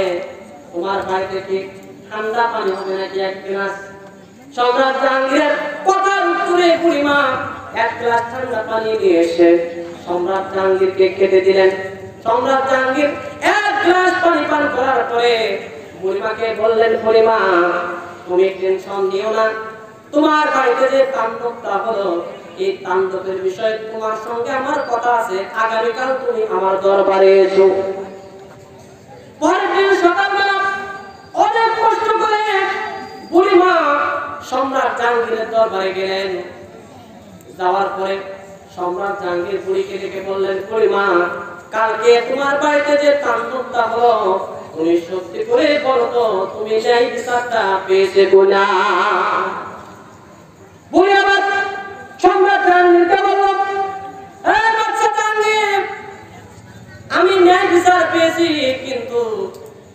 তোমার বাড়িতে কি ঠান্ডা পানি হবে নাকি এক গ্লাস? সম্রাট জাহাঙ্গীরের কথার উত্তরে বুড়িমা এক গ্লাস ঠান্ডা পানি নিয়ে এসে সম্রাট জাহাঙ্গীরকে খেতে দিলেন। সম্রাট জাহাঙ্গীর এক গ্লাস পানি পান করার পরে বুড়িমাকে বললেন, বুড়িমা তুমি টেনশন নিও না, তোমার বাড়িতে যে তাণ্ডবটা হলো এই তাণ্ডবের বিষয়ে তোমার সঙ্গে আমার কথা আছে, আগামীকাল তুমি আমার দরবারে এসো। পরের দিন সকালবেলা অনেক কষ্ট করে বুড়িমা সম্রাট জাহাঙ্গীরের দরবারে গেলেন। যাওয়ার পরে সম্রাট জাহাঙ্গীর বুড়িকে ডেকে বললেন, বুড়িমা কালকে তোমার বাড়িতে যে তাণ্ডবটা হলো তুমি সত্যি করে বলো তো তুমি ন্যায় বিচারটা পেয়েছে কিনা? বুড়ি আবার সম্রাট জাহাঙ্গীরকে বলল, এই বাচ্চা জাহাঙ্গীর, আমি ন্যায় বিচার পেয়েছি, কিন্তু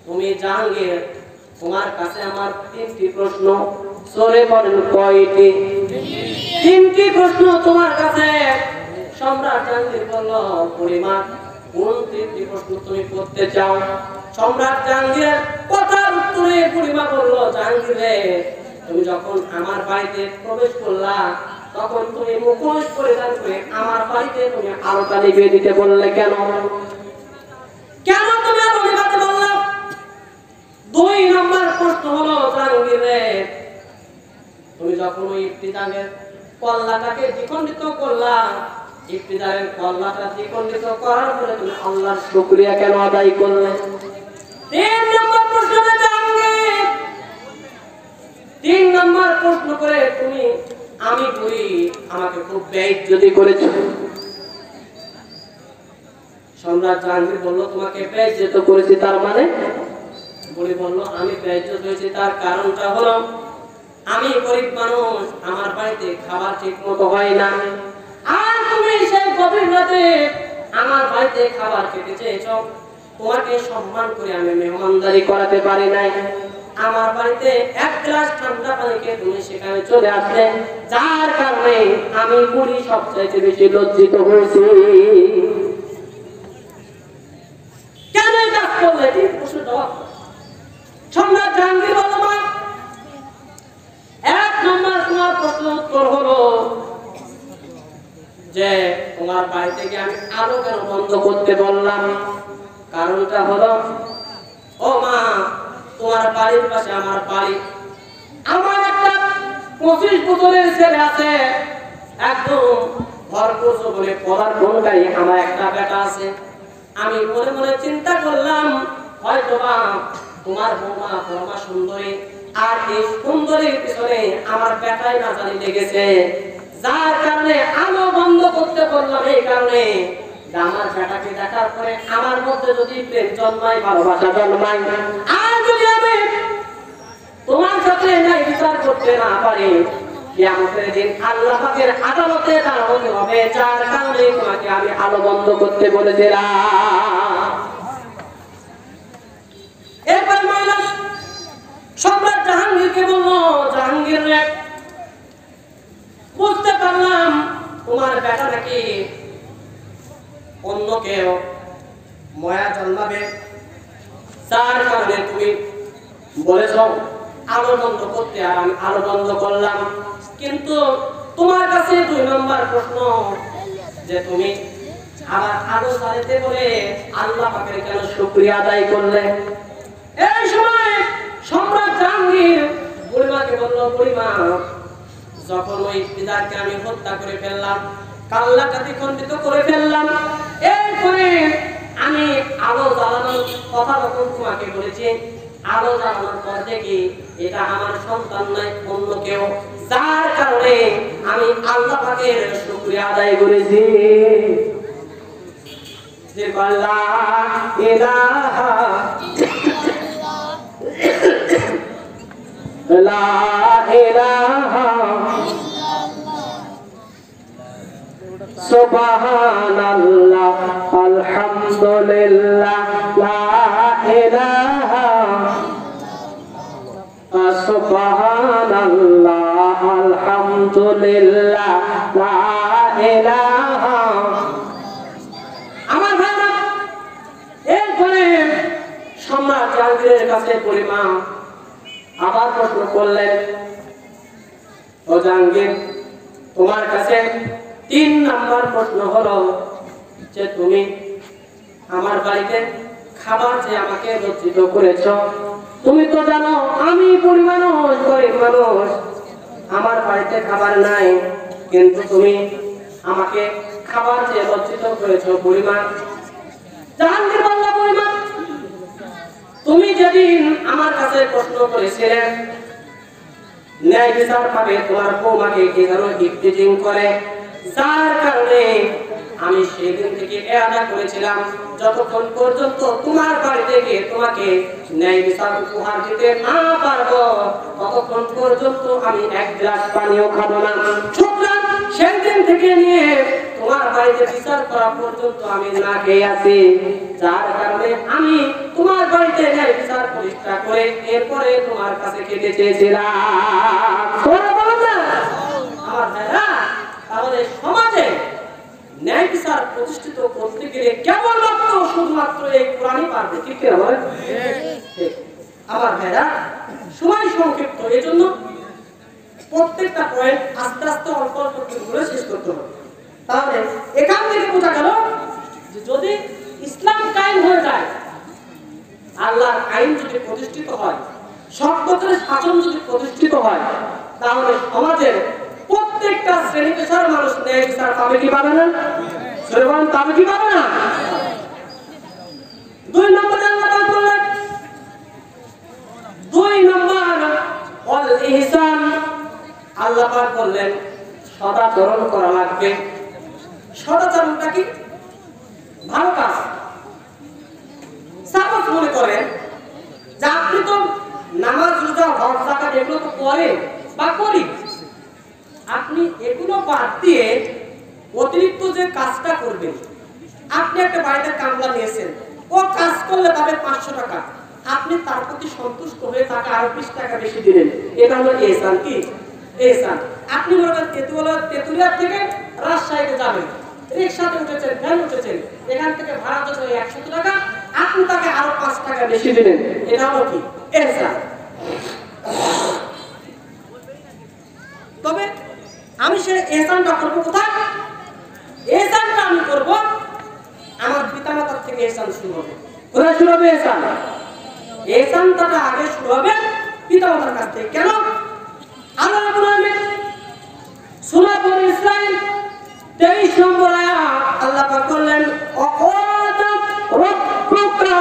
তুমি জাহাঙ্গীর তোমার কাছে আমার তিনটি প্রশ্ন। সরে বলেন কয়টি? তিনটি প্রশ্ন তোমার কাছে। সম্রাট জাহাঙ্গীর বলল, বুড়িমা কোন তিনটি প্রশ্ন তুমি করতে চাও? সম্রাট জাহাঙ্গীরের কথার উত্তরে বুড়িমা বলল, জাহাঙ্গীর রে, তুমি যখন আমার বাড়িতে প্রবেশ করলা তখন তুমি মুখোশ পরিধান করে আমার বাড়িতে তুমি আলোটা নিভিয়ে দিতে বললে কেন? কেন তুমি আলো নিভাতে বললা? দুই নম্বর প্রশ্ন হলো, জাহাঙ্গীর রে, তুমি যখন ওই ইফতিজারের কল্লাটাকে দ্বিখণ্ডিত করলা, ইফতিজারের কল্লাটা দ্বিখণ্ডিত করার পরে তুমি আল্লাহর শুকরিয়া কেন আদায় করলে? তিন নম্বর প্রশ্ন করে তুমি আমি বুড়ি, আমাকে খুব বেইজ্জতি করেছো। সম্রাট জাহাঙ্গীর বলল, তোমাকে বেইজ্জত করেছি তার মানে? বুড়ি বলল, আমি বেইজ্জত হয়েছি তার কারণটা হলো আমি গরিব মানুষ, আমার বাড়িতে খাবার ঠিক মতো হয় না, আর তুমি সেই গভীর রাতে আমার বাড়িতে খাবার খেতে চেয়েছো। তোমাকে সম্মান করে আমি মেহমানদারি করাতে পারি নাই। আমার বাড়িতে এক গ্লাস ঠান্ডা পানি খেয়ে তুমি সেখানে চলে আসলে, যার কারণে আমি বুড়ি সবচাইতে বেশি লজ্জিত হয়েছি। কেন কাজ করলে? ঠিক প্রশ্ন জবাব। সম্রাট জাহাঙ্গীর বলল, মা, এক নম্বর তোমার প্রশ্ন উত্তর হলো যে তোমার বাড়ি থেকে আমি আলো কেন বন্ধ করতে বললাম? কারণটা হলো, ও মা, তোমার বাড়ির পাশে আমার বাড়ি, আমার একটা 25 বছরের ছেলে আছে, একদম ভরপুর বলে পদার্পণকারী আমার একটা বেটা আছে। আমি মনে মনে চিন্তা করলাম, হয়তোবা তোমার বৌমা পরমা সুন্দরী, আর এই সুন্দরীর পিছনে আমার বেটাই না জানি লেগেছে, যার কারণে আলো বন্ধ করতে বললাম। এই কারণে আমার বেটাকে দেখার পরে আমার মধ্যে যদি প্রেম জন্মায়, ভালোবাসা জন্মায়, আর যদি আমি তোমার সাথে ন্যায় বিচার করতে না পারি, কিয়ামতের দিন আল্লাহ পাকের আদালতে দাঁড়াতে হবে, যার কারণে তোমাকে আমি আলো বন্ধ করতে বলেছিলাম। এরপর মহিলা সম্রাট জাহাঙ্গীরকে বলল, জাহাঙ্গীর রে, বুঝতে পারলাম তোমার বেটা নাকি অন্য কেউ মায়া জন্মাবে, যার কারণে তুমি বলেছ আলো বন্ধ করতে, আর আমি আলো বন্ধ করলাম। কিন্তু তোমার কাছে 2 নম্বর প্রশ্ন, যে তুমি আমার আলো জ্বালাতে বলে আল্লাহ পাকের কেন শুকরিয়া আদায় করলে? এই সময় সম্রাট জাহাঙ্গীর বুড়িমাকে বলল, বুড়িমা, যখন ওই পিতাকে আমি হত্যা করে ফেললাম, কাল্লা কাটি খণ্ডিত করে ফেললাম, এরপরে আমি আলো জ্বালানোর কথা যখন তোমাকে বলেছি, আলো জ্বালানোর পর দেখি এটা আমার সন্তান নয়, অন্য কেউ, যার কারণে আমি আল্লাহ পাকের শুকরিয়া আদায় করেছি। যে লা ইলাহা লা ইলাহা সুবহানাল্লাহ আলহামদুলিল্লাহ লা ইলাহা সুবহানাল্লাহ আলহামদুলিল্লাহ লা ইলাহা। আমার ভাইরা, এরপরে সম্রাট জাহাঙ্গীরের কাছে বুড়িমা আবার প্রশ্ন করলেন, ও জাহাঙ্গীর, তোমার কাছে 3 নম্বর প্রশ্ন হলো যে তুমি আমার বাড়িতে খাবার যে আমাকে লজ্জিত করেছ। তুমি তো জানো আমি বুড়ি মানুষ, গরিব মানুষ, আমার বাড়িতে খাবার নাই, কিন্তু তুমি আমাকে খাবার যে লজ্জিত করেছ বুড়িমা। জাহাঙ্গীর বলল, বুড়িমা, তুমি যেদিন আমার কাছে প্রশ্ন করেছিলে ন্যায় বিচার পাবে তোমার বৌমাকে কে যেন ইফতিজিং করে, যার কারণে আমি সেদিন থেকে এলাদা করেছিলাম, যতক্ষণ পর্যন্ত তোমার বাড়িতে গিয়ে তোমাকে ন্যায় বিচার উপহার দিতে না পারবো, ততক্ষণ পর্যন্ত আমি 1 গ্লাস পানিও খাবো না। সুতরাং সেই দিন থেকে নিয়ে তোমার বাড়িতে বিচার করা পর্যন্ত আমি না খেয়ে আছি, যার কারণে আমি তোমার বাড়িতে ন্যায় বিচার প্রতিষ্ঠা করে এরপরে তোমার কাছে খেতে চেয়েছিলাম। আমার ভাইরা, তাহলে সমাজে ন্যায় বিচার প্রতিষ্ঠিত করতে গেলে কেবলমাত্র শুধুমাত্র এই কোরআনই পারবে, ঠিক কিনা বলেন? আমার ভাইরা, সময় সংক্ষিপ্ত, এই জন্য প্রত্যেকটা পয়েন্ট আস্তে আস্তে অল্প অল্প করে শেষ করতে হবে। তাহলে এখান থেকে বোঝা গেল যে যদি ইসলাম কায়েম হয়ে যায়, আল্লাহর আইন যদি প্রতিষ্ঠিত হয়, সৎপথের শাসন যদি প্রতিষ্ঠিত হয়, তাহলে সমাজের প্রত্যেকটা শ্রেণী পেশার মানুষ ন্যায় বিচার পাবে কি পাবে না? পাবে কি পাবে না? 2 নম্বর আল্লাহ পাক বললেন, 2 নম্বর ওয়াল ইহসান, আল্লাহ পাক বললেন সদাচরণ করা লাগবে। সদাচরণটা কি? ভালো কাজ। সাপোজ মনে করেন যে আপনি তো নামাজ রোজা হজ যাকাত এগুলো তো করেন বা করি, আপনি এগুলো বাদ দিয়ে অতিরিক্ত যে কাজটা করবেন, আপনি একটা বাড়িতে কামলা নিয়েছেন, ও কাজ করলে পাবে 500 টাকা, আপনি তার প্রতি সন্তুষ্ট হয়ে তাকে আরো 20 টাকা বেশি দিলেন, এটা হলো ইহসান। কি ইহসান? আপনি মনে করেন তেতুলিয়া থেকে রাজশাহীতে যাবেন, রিকশাতে উঠেছেন, ভ্যান উঠেছেন, এখান থেকে ভাড়া যত 100 টাকা, আপনি তাকে আরো 5 টাকা বেশি দিলেন, এটা হলো কি? ইহসান। তবে আমি সে ইহসানটা করবো কোথায়? ইহসানটা আমি করব আমার পিতামাতার থেকে। ইহসান শুরু হবে কোথায়? শুরু হবে ইহসান? ইহসানটা আগে শুরু হবে পিতামাতার কাছ থেকে। কেন? আল্লাহ রাব্বুল আলামিন সূরা বনী ইসরাঈল 23 নম্বর আয়াত আল্লাহ পাক বললেন, ওয়াকাদা রাব্বুকা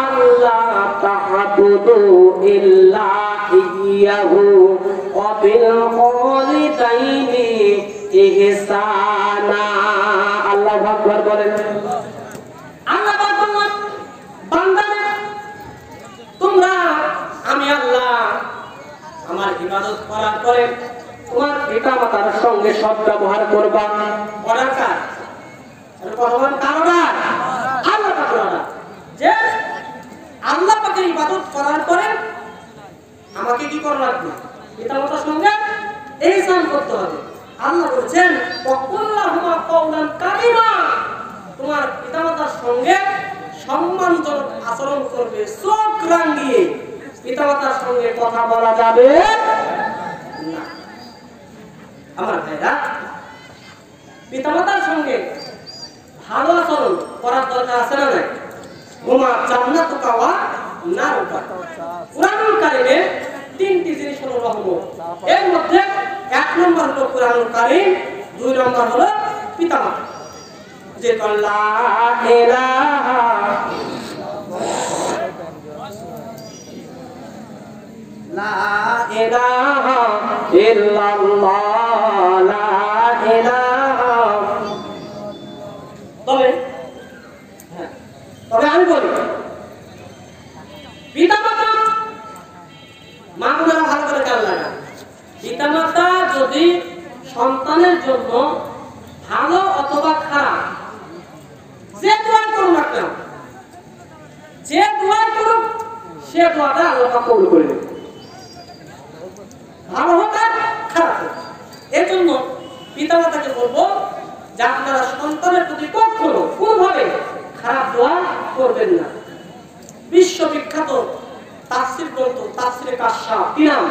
আল্লা তা'বুদু ইল্লা ইয়্যাহু ওয়া বিল ওয়ালিদাইনি ইহসানা। আল্লাহু আকবার বলেন। আল্লাহ পাক বলেন, বান্দারা তোমরা আমি আল্লাহ আমার ইবাদত করার পরে তোমার পিতামাতার সঙ্গে সৎ ব্যবহার করবা। করার কাজ ভগবান কারণা আল্লাহ পাকের, যে আল্লাহ পাকের ইবাদত করার পরে আমাকে কি করা লাগবে? পিতামাতার সঙ্গে ইহসান করতে হবে। আল্লাহ বলেছেন, ওয়াকুল্লাহুমা কাওলান কারীমা, তোমার পিতামাতার সঙ্গে সম্মানজনক আচরণ করবে। চোখ রাঙিয়ে পিতামাতার সঙ্গে কথা বলা যাবে না। আমার ভাইরা, পিতামাতার সঙ্গে ভালো আচরণ করার দরকার আছে না নাই? ওমা জান্নাতুকা ওয়া নারুকা। কুরআনুল কারীমে 3টি জিনিস হলো রহমত। এর মধ্যে 1 নম্বর হলো কুরআনুল কারীম, 2 নম্বর হলো পিতামাতা। যে লা ইলাহা লা ইলাহা ইল্লাল্লাহ, লা ইলাহা। তবে আমি বলি, পিতামাতা মা বোনেরা ভালো করে খেয়াল রাখা। পিতামাতা যদি সন্তানের জন্য ভালো অথবা খারাপ যে দোয়া করুক না কেন, যে দোয়া করুক সে দোয়াটা আল্লাহ পাক কবুল করে নেবে, ভালো হোক আর খারাপ হোক। এর জন্য পিতামাতাকে বলবো যে আপনারা সন্তানের প্রতি কখনো কোনোভাবে খারাপ দোয়া করবেন না। বিশ্ববিখ্যাত তাফসীর গ্রন্থ তাফসীরে কাশফ, কি নাম?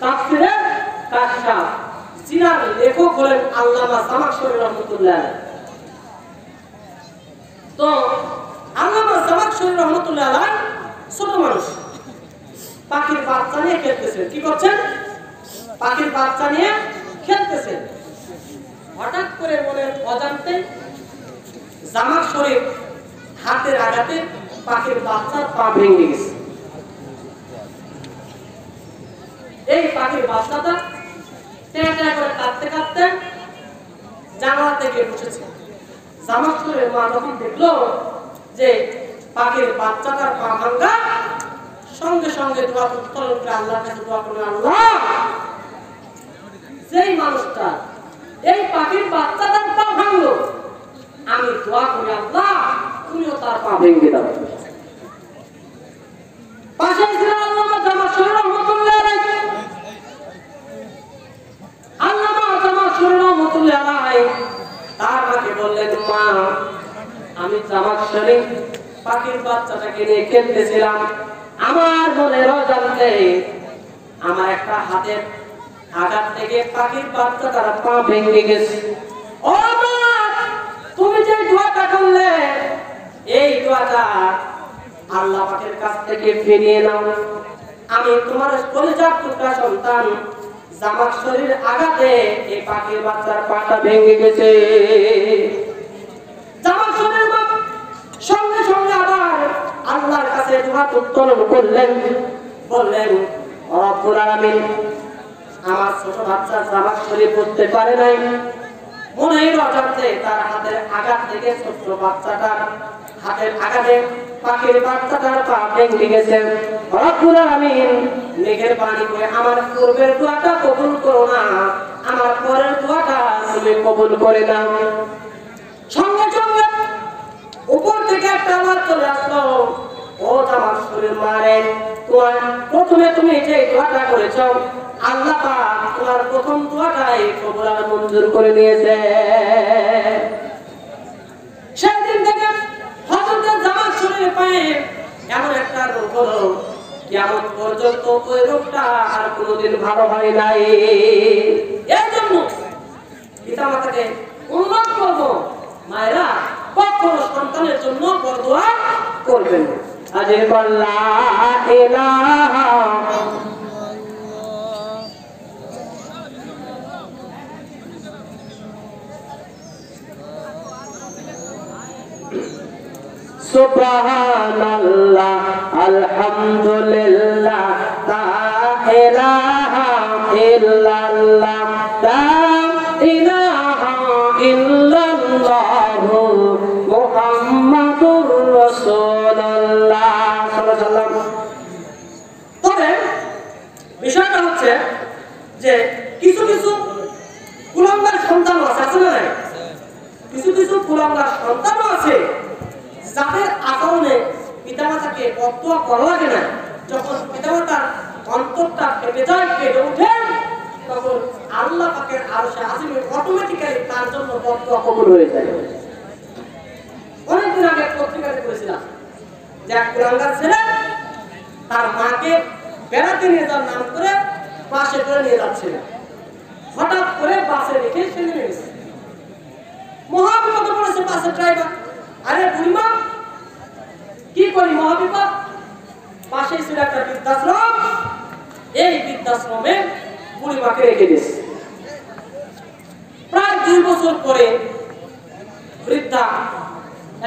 তাফসীরে কাশফ, যিনার লেখক হলেন আল্লামা জামাখশরী রহমাতুল্লাহ আলাইহি। তো আল্লামা জামাখশরী রহমাতুল্লাহ আলাইহি ছোট মানুষ, পাখির বাচ্চা নিয়ে খেলতেছেন। কি করছেন? পাখির বাচ্চা নিয়ে খেলতেছেন। হঠাৎ করে মনের অজান্তে জামাখশরীর হাতের আঘাতে পাখির বাচ্চার পা ভেঙে গেছে। এই পাখির বাচ্চাটা ট্যাঁ করে কাঁদতে কাঁদতে জানালা থেকে বসেছে। জামাখশরীর মা যখন দেখলো যে পাখির বাচ্চাটার পা ভাঙা, সঙ্গে সঙ্গে দোয়া উত্তোলন করে আল্লাহর কাছে দোয়া করলেন, আল্লাহ, যেই মানুষটা এই পাখির বাচ্চাটার পা ভাঙলো, আমি দোয়া করি আল্লাহ তুমিও তার পা ভেঙে দাও। পাশে ছিলেন আল্লামা জামাখশরী রহমাতুল্লাহ আলাইহি। আল্লামা জামাখশরী রহমাতুল্লাহ আলাইহি তার মাকে বললেন, মা, আমি জামাখশরী পাখির বাচ্চাটাকে নিয়ে খেলতেছিলাম, আমার মনের অজান্তে আমার একটা হাতের আঘাত থেকে পাখির বাচ্চাটার পা ভেঙে গেছে। ও মা, তুমি যে দোয়াটা করলে এই দোয়াটা আল্লাহ পাকের কাছ থেকে ফিরিয়ে নাও। আমি তোমার কলিজার টুকরা সন্তান জামাখশরীর আঘাতে এই পাখির বাচ্চার পাটা ভেঙে গেছে। জামাখশরীর মা সঙ্গে সঙ্গে আবার আল্লাহর কাছে দোয়া উত্তোলন করলেন, বললেন, রব্বুল আলামিন, আমার ছোট বাচ্চা জামা শরীর পড়তে পারে নাই, মনের অজান্তে তার হাতের আঘাত থেকে ছোট্ট বাচ্চাটার হাতের আঘাতে পাখির বাচ্চাটার পা ভেঙে গেছে। রব্বুল আলামিন মেঘের পানি করে আমার পূর্বের দোয়াটা কবুল করো না, আমার পরের দোয়াটা তুমি কবুল করে নাও। সঙ্গে সঙ্গে উপর থেকে একটা আওয়াজ চলে আসলো, ও আমার শরীর মারে, তোমার প্রথমে তুমি যে দোয়াটা করেছো আল্লাহ পাক তোমার প্রথম দোয়াটাই কবুল আর মঞ্জুর করে নিয়েছে। সেদিন থেকে হযরত জামাল শরীরে পায়ে এমন একটা রোগ হলো, কিয়ামত পর্যন্ত ওই রোগটা আর কোনোদিন ভালো হয় নাই। এর জন্য পিতামাতাকে অনুরোধ করবো, মায়েরা কখনো সন্তানের জন্য বরদোয়া করবেন না। আজে লা ইলাহা সুবহানাল্লাহ আলহামদুলিল্লাহ লা ইলাহা ইল্লাল্লাহ লা ইলাহা ইল্লাল্লাহু মুহাম্মাদুর রাসূলুল্লাহ সাল্লাল্লাহু আলাইহি ওয়াসাল্লাম। তবে বিষয়টা হচ্ছে যে কিছু কিছু কুলাঙ্গার সন্তান আছে না, কিছু কিছু কুলাঙ্গার সন্তানও আছে যাদের আচরণে পিতামাতাকে বদদোয়া করা লাগে না। যখন পিতামাতার অন্তরটা কেঁপে যায়, কেঁপে ওঠে, তখন আল্লাহ পাকের আরশে আজিমে অটোমেটিক্যালি তার জন্য বদদোয়া কবুল হয়ে যায়। অনেকদিন আগে পত্রিকাতে পড়েছিলাম যে এক কুলাঙ্গার ছেলে তার মাকে বেড়াতে নিয়ে যাওয়ার নাম করে বাসে করে নিয়ে যাচ্ছিল। হঠাৎ করে বাসে রেখে সে নেমে গেছে। মহাবিপদে পড়েছে বাসের ড্রাইভার। আরে বুড়িমা কি করি, মহাবিপদ। পাশে ছিল একটা বৃদ্ধাশ্রম, এই বৃদ্ধাশ্রমে বুড়িমাকে রেখে দিয়েছে। প্রায় 2 বছর পরে বৃদ্ধা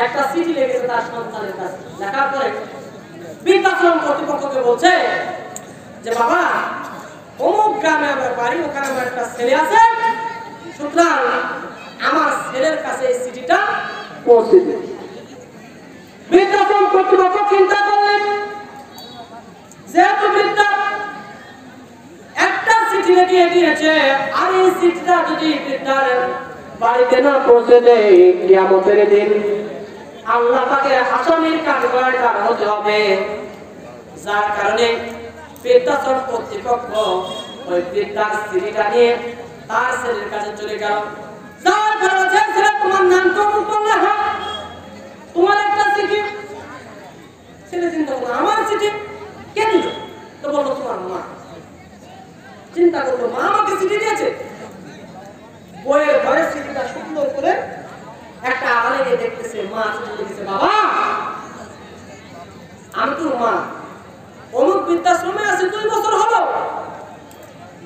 একটা চিঠি লিখেছে তার সন্তানের কাছে। লেখার পরে বৃদ্ধাশ্রম কর্তৃপক্ষকে বলছে যে বাবা, অমুক গ্রামে আমার বাড়ি, ওখানে আমার একটা ছেলে আছে, সুতরাং আমার ছেলের কাছে এই চিঠিটা পৌঁছে দিন। বৃদ্ধাশ্রম কর্তৃপক্ষ চিন্তা করলেন, যেহেতু বৃদ্ধা একটা চিঠি লিখে দিয়েছে, আর এই চিঠিটা যদি বৃদ্ধার বাড়িতে না পৌঁছে দেয়, কিয়ামতের দিন আল্লাহ পাকের আসামির কাঠগড়ায় দাঁড় হতে হবে। যার কারণে বৃদ্ধাশ্রম কর্তৃপক্ষ ওই বৃদ্ধার চিঠিটা নিয়ে তার ছেলের কাছে চলে গেল। যার কারণে ছেলে, তোমার নাম তো লেখা, তোমার একটা চিঠি। ছেলে চিন্তা করলো, আমার চিঠি কে দিল? তো বললো তোমার মা। চিন্তা করলো, মা আমাকে চিঠি দিয়েছে। বইয়ের ঘরে চিঠিটা সুন্দর করে একটা আড়ালে দেখতেছে, মা চিঠি লিখেছে, বাবা আমি তোর মা, অমুক বৃদ্ধাশ্রমে আছে 2 বছর হলো।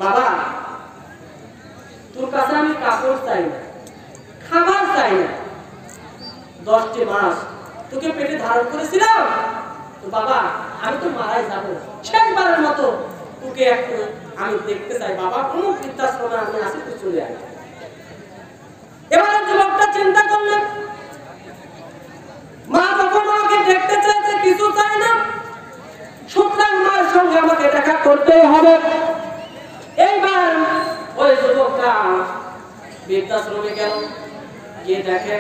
বাবা তোর কাছে আমি কাপড় চাই না, খাবার চাই না, 10টি মাস তোকে পেটে ধারণ করেছিলাম, তো বাবা আমি তো মারাই যাবো, শেষবারের মতো তোকে একটু আমি দেখতে চাই বাবা, অমুক বৃদ্ধাশ্রমে আমি আসি, তুই চলে আয়। এবার যুবকটা চিন্তা করলেন, মা যখন আমাকে দেখতে চাইছে, কিছু চাই না, সুতরাং মার সঙ্গে আমাকে দেখা করতেই হবে। এইবার ওই যুবকটা বৃদ্ধাশ্রমে গেল, গিয়ে দেখে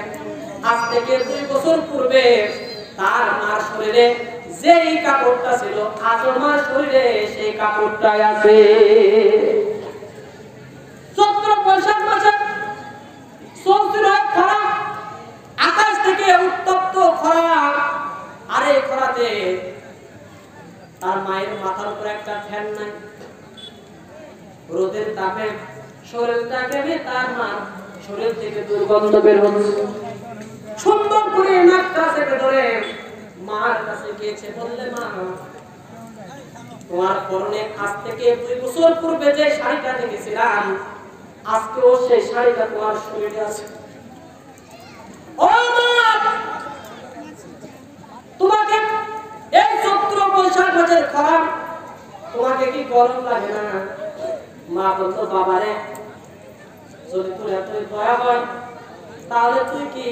আজ থেকে 2 বছর পূর্বে তার মার শরীরে যেই কাপড়টা ছিল, আজ মার শরীরে সেই কাপড়টাই আছে। চৈত্র বৈশাখ মাসে চলছিল খরা, আকাশ থেকে উত্তপ্ত খরা। আর এই খরাতে তার মায়ের মাথার উপর একটা ফ্যান নাই, রোদের তাপে শরীরটা কেমে তার মা শরীর থেকে দুর্গন্ধ বের হচ্ছে। সুন্দর করে নাকটা চেপে ধরে মার কাছে গিয়েছে, বললে মা তোমার পরনে আজ থেকে 2 বছর পূর্বে যে শাড়িটা দেখেছিলাম, আজকেও সেই শাড়িটা তোমার শরীরে আছে। ও মা, তোমাকে এই চৈত্র বৈশাখ মাসের খরা, তোমাকে কি গরম লাগে না? মা বলতো বাবারে যদি তোর এতই দয়া হয় তাহলে তুই কি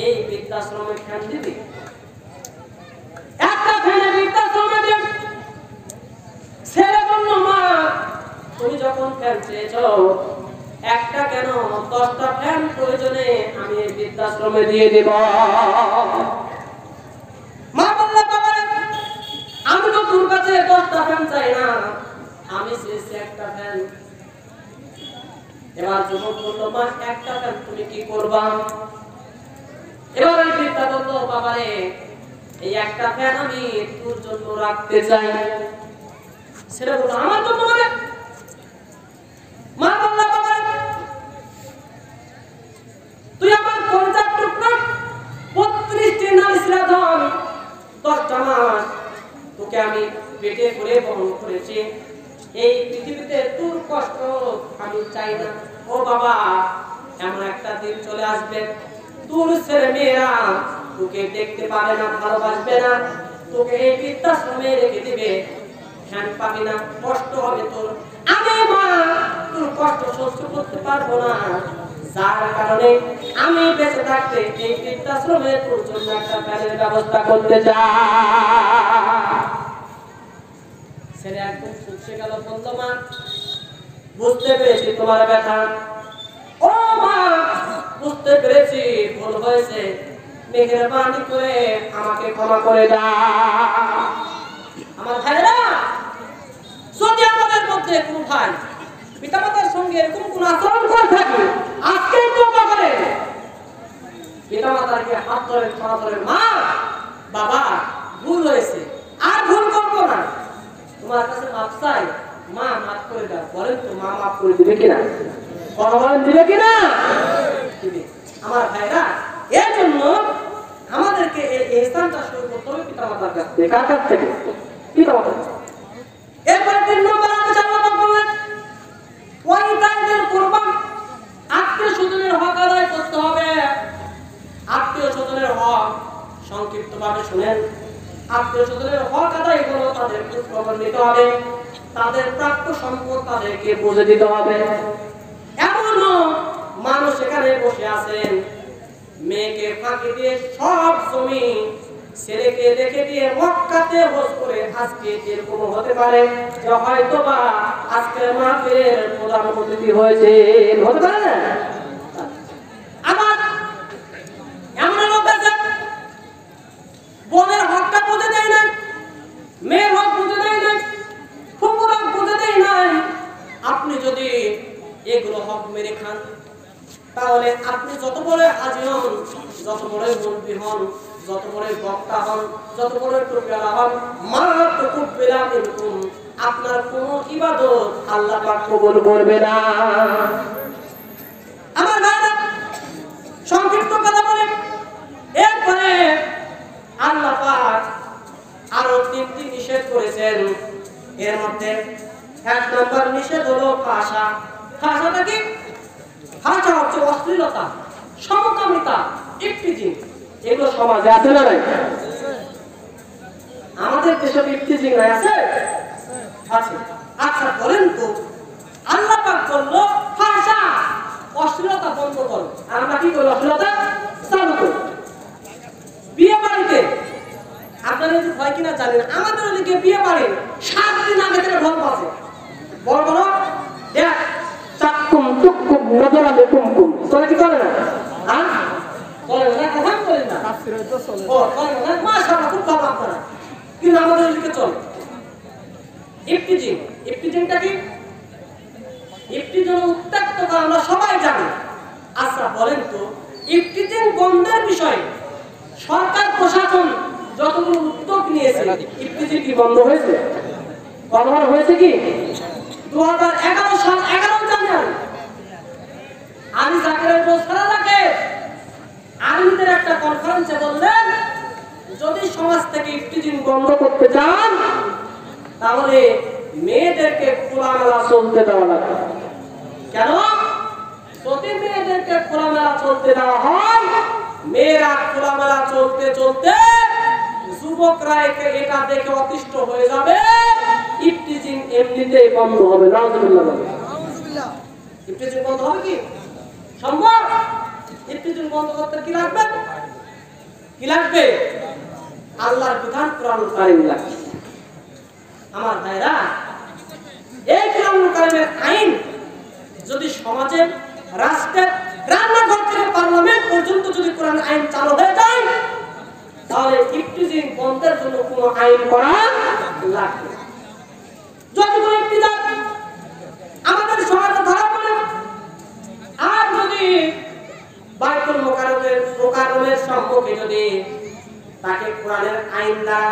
এই বৃদ্ধাশ্রমে ফ্যান দিবি? একটা ফ্যানে বৃদ্ধাশ্রমে দেব। ছেলে বলল মা তুমি যখন ফ্যান চেয়েছো একটা কেন 10টা ফ্যান প্রয়োজনে আমি এই বৃদ্ধাশ্রমে দিয়ে দেব। মা বলল বাবারে আমি তো তোর কাছে 10টা ফ্যান চাই না, আমি চেয়েছি একটা ফ্যান। এবার যুবক বলল মা একটা ফ্যান তুমি কি করবা? এবার ওই বৃদ্ধা বলল বাবারে এই একটা ফ্যান আমি তোর জন্য রাখতে চাই। ছেলে বলল আমার জন্য মানে? মা বলল বাবারে তুই আমার 50 টুকরা 32টি নারী শ্রাদ্ধন 10টা মাস তোকে আমি পেটে করে বহন করেছি, এই পৃথিবীতে তোর কষ্ট আমি চাই না। ও বাবা এমন একটা দিন চলে আসবে তোর ছেলে মেয়েরা তোকে দেখতে পাবে না, ভালোবাসবে না, তোকে এই বৃদ্ধাশ্রমে রেখে দিবে, ফ্যান পাবি না, কষ্ট হবে তোর। আমি মা তোর কষ্ট সহ্য করতে পারবো না, যার কারণে আমি বেঁচে থাকতে এই বৃদ্ধাশ্রমে তোর জন্য একটা ফ্যানের ব্যবস্থা করতে চাই। ছেলে একদম চুপসে গেল, বলতো মা বুঝতে পেরেছি তোমার ব্যথা, ও মা বুঝতে পেরেছি ভুল হয়েছে, মেহেরবানি করে আমাকে ক্ষমা করে দাও। আমার ভাইরা যদি আমাদের মধ্যে কোনো ভাই পিতামাতার সঙ্গে এরকম কোন আচরণ করে থাকে আজকে তওবা করেন, পিতামাতাকে হাত ধরে ক্ষমা করে মা বাবা ভুল হয়েছে আর ভুল করবো না, তোমার কাছে মাপ চাই, মা মাফ করে দাও। বলেন তো মা মাফ করে দিবে কিনা? বলেন দিবে কিনা? দিবে। আমার ভাইরা এর জন্য আমাদেরকে এই ইহসানটা শুরু করতে হবে পিতামাতার কাছ থেকে। কার কাছ থেকে? পিতামাতার কাছ থেকে। এরপরে 3 নম্বর আমাদের আল্লাহ পাক বলেন ওয়াইদাইল কুরবান, আত্মীয়-স্বজনের হক আদায় করতে হবে। আত্মীয়-স্বজনের হক সংক্ষিপ্তভাবে শুনেন, আত্মীয়-স্বজনের হক আদায় হলো তাদের খোঁজ খবর নিতে হবে, তাদের প্রাপ্য সম্পদ তাদেরকে বুঝে দিতে হবে। এমনও মানুষ এখানে বসে আছেন মেয়েকে ফাঁকি দিয়ে সব জমি ছেলেকে রেখে দিয়ে মক্কাতে হজ করে আজকে এরকম হতে পারে যে হয়তো বা আজকের মাহফিলের প্রধান অতিথি হয়েছে, হতে পারে না? আমার এমন লোক আছে বোনের হকটা বুঝে দেয় না, মেয়ের হক বুঝে দেয় না, ফুপুর হক বুঝে দেয় না। আপনি যদি এগুলো হক মেরে খান তাহলে আপনি যত বড় হাজী হন, যত বড় মুরব্বী হন, যত বড় বক্তা হন, যত বড় টুপিওয়ালা হন, মা তুকবিলা মিনকুম, আপনার কোনো ইবাদত আল্লাহ পাক কবুল করবে না। আমার ভাইরা সংক্ষিপ্ত কথা বলে এরপরে আল্লাহ পাক আরো 3টি নিষেধ করেছেন। এর মধ্যে 1 নম্বর নিষেধ হলো ফাহশা। ফাহশাটা কি? ফাহশা হচ্ছে অশ্লীলতা, সমকামিতা, ইফতিজিং। এগুলো সমাজে আছে না নাই? আমাদের দেশে ইফতিজিং নাই আছে? আছে। আচ্ছা বলেন তো আল্লাহ পাক বললো ফাহশা অশ্লীলতা বন্ধ করো, আর আমরা কি করি? অশ্লীলতা চালু করি। বিয়ে বাড়িতে আপনারা যদি ভয় কিনা জানেন, আমাদের ওদিকে বিয়ে বাড়ি 7 দিন আগে থেকে ঢোল বাজে, বড় বড় দেখ চাকুম টুকুম নজরাবে কুমকুম, চলে কি চলে না? হ্যাঁ চলে না, কথা বলেন না, তাফসীরে তো চলে। ও চলে না, মাশাআল্লাহ খুব ভালো আপনারা, কিন্তু আমাদের ওদিকে চলে ইফতিজিং। ইফতিজিংটা কি? ইফতিজিং উত্তক্ত করা আমরা সবাই জানি। আচ্ছা বলেন তো ইফতিজিং বন্ধের বিষয়ে সরকার প্রশাসন যতগুলো উদ্যোগ নিয়েছে, ইফতিজিং কি বন্ধ হয়েছে? বন্ধ হয়েছে কি? 2011 সাল 11 জানুয়ারি আমি জাকিরের বসরা লাগে আর্মিদের একটা কনফারেন্সে বললেন যদি সমাজ থেকে ইফতিজিং বন্ধ করতে চান তাহলে মেয়েদেরকে খোলামেলা চলতে দেওয়া লাগবে। কেন? যদি মেয়েদেরকে খোলামেলা চলতে দেওয়া হয়, মেয়েরা খোলামেলা চলতে চলতে যুবকরা এটা দেখে অতিষ্ঠ হয়ে যাবে, ইফতিজিং এমনিতেই বন্ধ হবে। নাউজুবিল্লাহ। ইফতিজিং বন্ধ হবে কি সম্ভব? ইফতিজিং বন্ধ করতে কি লাগবে? কি লাগবে? আল্লাহর বিধান কোরআনুল কারীম লাগবে। আমার ভাইরা, এই কোরআনুল কারীমের আইন যদি সমাজে, রাষ্ট্রে, রান্নাঘর থেকে পার্লামেন্ট পর্যন্ত যদি কোরআন আইন চালু হয়ে যায়, তাহলে ইফতিজিং বন্ধের জন্য কোনো আইন করা লাগবে। যদি কোনো ইফতিজার আমাদের সমাজে ধরা পড়ে, আর যদি বাইতুল মোকাররমের সম্মুখে যদি তাকে কোরআনের আইন দ্বারা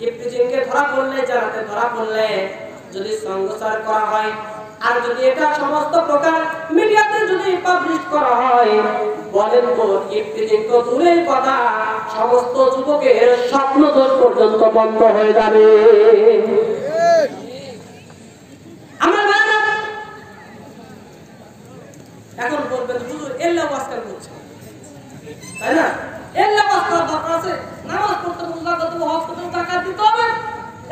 ইফতিজিংকে ধরা পড়লে, জানাতে ধরা পড়লে যদি সংগোচর করা হয়, আর যদি এটা সমস্ত প্রকার মিডিয়াতে যদি পাবলিশ করা হয়, বলেন তো ইফতিজিং তো দূরের কথা, সমস্ত যুবকের স্বপ্নদোষ পর্যন্ত বন্ধ হয়ে যাবে। আমার ভাইরা এখন বলবেন হুজুর এল্লা ওয়াজ কেন করছেন, তাই না? এল্লা ওয়াজ করার দরকার আছে? নামাজ পড়তে, রোজা করতে, হজ করতে, যাকাত দিতে হবে,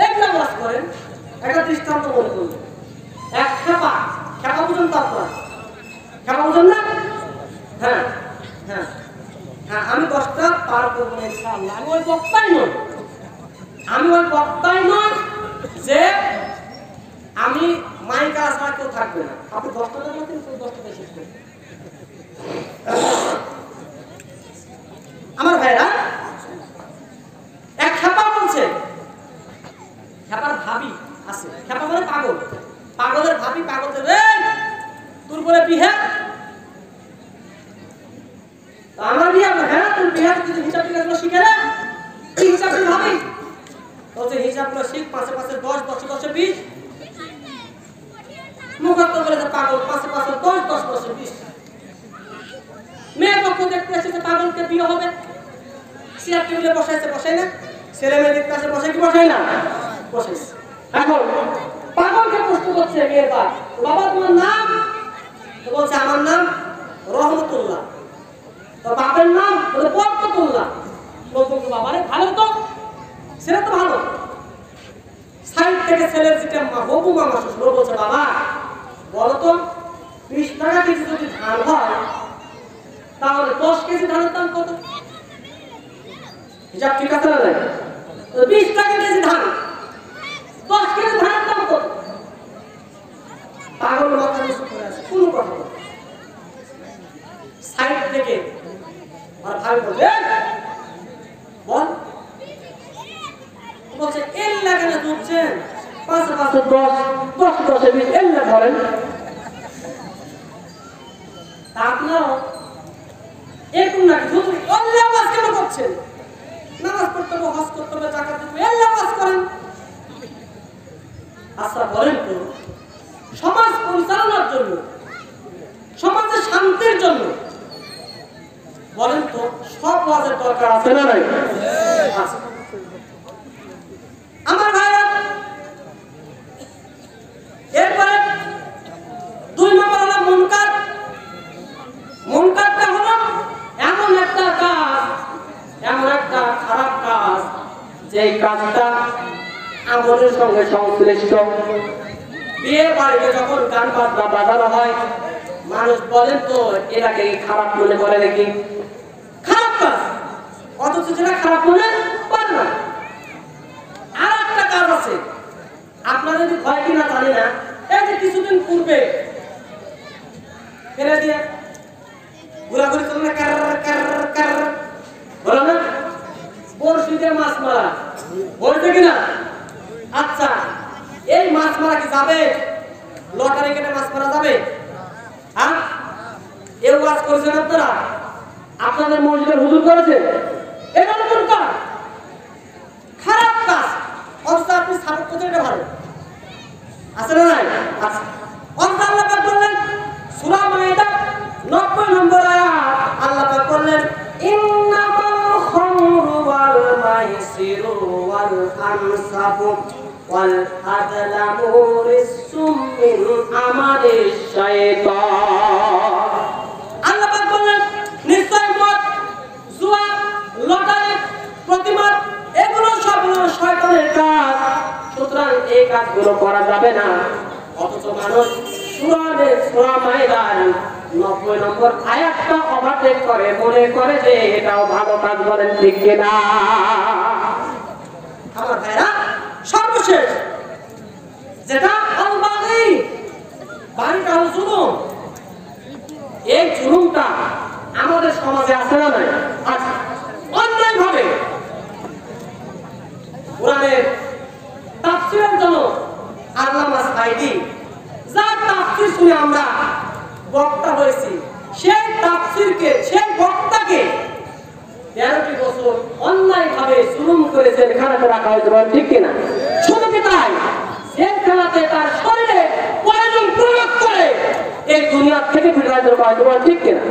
এল্লা ওয়াজ করেন। একটা দৃষ্টান্ত মনে করুন, এক খেপা বুঝেন তো আপনারা? খেপা বুঝেন না? হ্যাঁ হ্যাঁ হ্যাঁ, আমি 10টা পার করবো না ইনশাআল্লাহ। আমি ওই বক্তাই নয় যে আমি মাইকা ছাড়া কেউ থাকবে না। আপনি 10টা বলতেন, 10টা শেষ করবেন। আমার ভাইরা, এক খেপা বলছে, খেপার ভাবি আছে, খেপা মানে পাগল, পাগলের ভাবি পাগল দেবে তোর বলে বিহা, আমার বিহা, হ্যাঁ তোর বিহা কিছু হিসাব টিকাগুলো শিখে না, কি হিসাব ভাবি বলছে, হিসাবগুলো শিখ, 5 5 10, 10 10 20, মুখস্থ করে যে পাগল, 5 5 10, 10 10 20। মেয়ে পক্ষ দেখতে এসেছে পাগলকে বিয়ে হবে, চেয়ার টেবিলে বসাইছে, বসাই না? ছেলে মেয়ে দেখতে আসে, বসাই কি বসাই না? বসাইছে। এখন পাগলকে প্রশ্ন করছে মেয়ের বাপ, বাবা তোমার নাম? তো বলছে আমার নাম রহমতুল্লাহ। তো বাপের নাম বলে বরকতুল্লাহ। বলতো বাবা রে ভালো তো, ছেলে তো ভালো। সাইড থেকে ছেলের যেটা হবু মামা শ্বশুর বলছে, বাবা বলো তো 20 টাকা কেজি যদি ধান হয়, তাহলে 10 কেজি ধানের দাম কত? হিসাব ঠিক আছে না? 20 টাকা কেজি ধান, 10 কেজি ধানের দাম কত? পাগল মাথা নিচু করে আছে, কোনো কথা বলে সাইড থেকে আর ভাই বলছে বল, বলছে এর লাগে না দুধছেন 5 5 10, 10 10 20 এর না ধরেন। আপনারও এরকম নাকি হুজুর আল্লাহ ওয়াজ কেন করছেন? নামাজ পড়তে হবে, হজ করতে হবে, যাকাত দিতে হবে, আল্লাহ ওয়াজ করেন। আচ্ছা বলেন তো, সমাজ পরিচালনার জন্য, সমাজের শান্তির জন্য বলেন তো সব ওয়াজের দরকার আছে না নাই? আছে। আমার ভাইরা, এরপরে 2 নম্বর হলো মুনকার। মুনকারটা হলো এমন একটা কাজ, এমন একটা খারাপ কাজ, যে কাজটা আমলের সঙ্গে সংশ্লিষ্ট। বিয়ে বাড়িতে যখন গান বাজনা বাজানো হয়, মানুষ বলেন তো এটাকে খারাপ মনে করে নাকি? খারাপ কাজ, অথচ যেটা খারাপ মনে করে না। আর একটা কাজ আছে, আপনারা যদি ভয় কিনা জানি না, এই যে কিছুদিন পূর্বে ফেলে দিয়ে ঘোরাঘুরি চলে না, বলো না বড়শি দিয়ে মাছ মারা বলছে কিনা? আচ্ছা, এই মাছ মারা কি যাবে? লটারি কেটে মাছ মারা যাবে? হ্যাঁ, এও কাজ করেছেন আপনারা? আপনাদের মসজিদের হুজুর করেছে? এটা কোন কাজ? খারাপ কাজ, অথচ আপনি সাপোর্ট করতে, এটা ভালো আছে না নাই? আচ্ছা, আল্লাহ পাক বললেন সূরা মাইদা 90 নম্বর আয়াত, আল্লাহ পাক বললেন ইন্নামাল খামরু ওয়াল মাইসিরু ওয়াল আনসাবু ওয়াল আযলামু রিসসুম মিন আমালিশ শাইতান। আল্লাহ পাক বললেন নিশ্চয় মদ, জুয়া, লটারি, প্রতিমাদ এগুলো সব শয়তানের কাজ, সুতরাং এই কাজগুলো করা যাবে না। অথচ মানুষ সূরা মাইদার 90 নম্বর আয়াতটা ওভারটেক করে মনে করে যে এটাও ভালো কাজ, বলেন ঠিক কিনা? আমার ভাইরা, সর্বশেষ যেটা আল-বাগী, বাড়িটা হলো জুলুম। এই জুলুমটা আমাদের সমাজে আছে না নাই? আছে। অন্যায় ভাবে কোরআনের তাফসীরের জন্য আল্লামা সাঈদী, যার তাফসীর শুনে আমরা বক্তা হয়েছি, সেই তাফসীরকে, সেই বক্তাকে 13টি বছর অন্যায় ভাবে জুলুম করে জেলখানাতে রাখা হয়েছে, বলেন ঠিক কিনা? শুধু কি তাই, জেলখানাতে তার শরীরে পয়জন প্রয়োগ করে এই দুনিয়া থেকে বিদায় করা হয়েছে, বলেন ঠিক কিনা?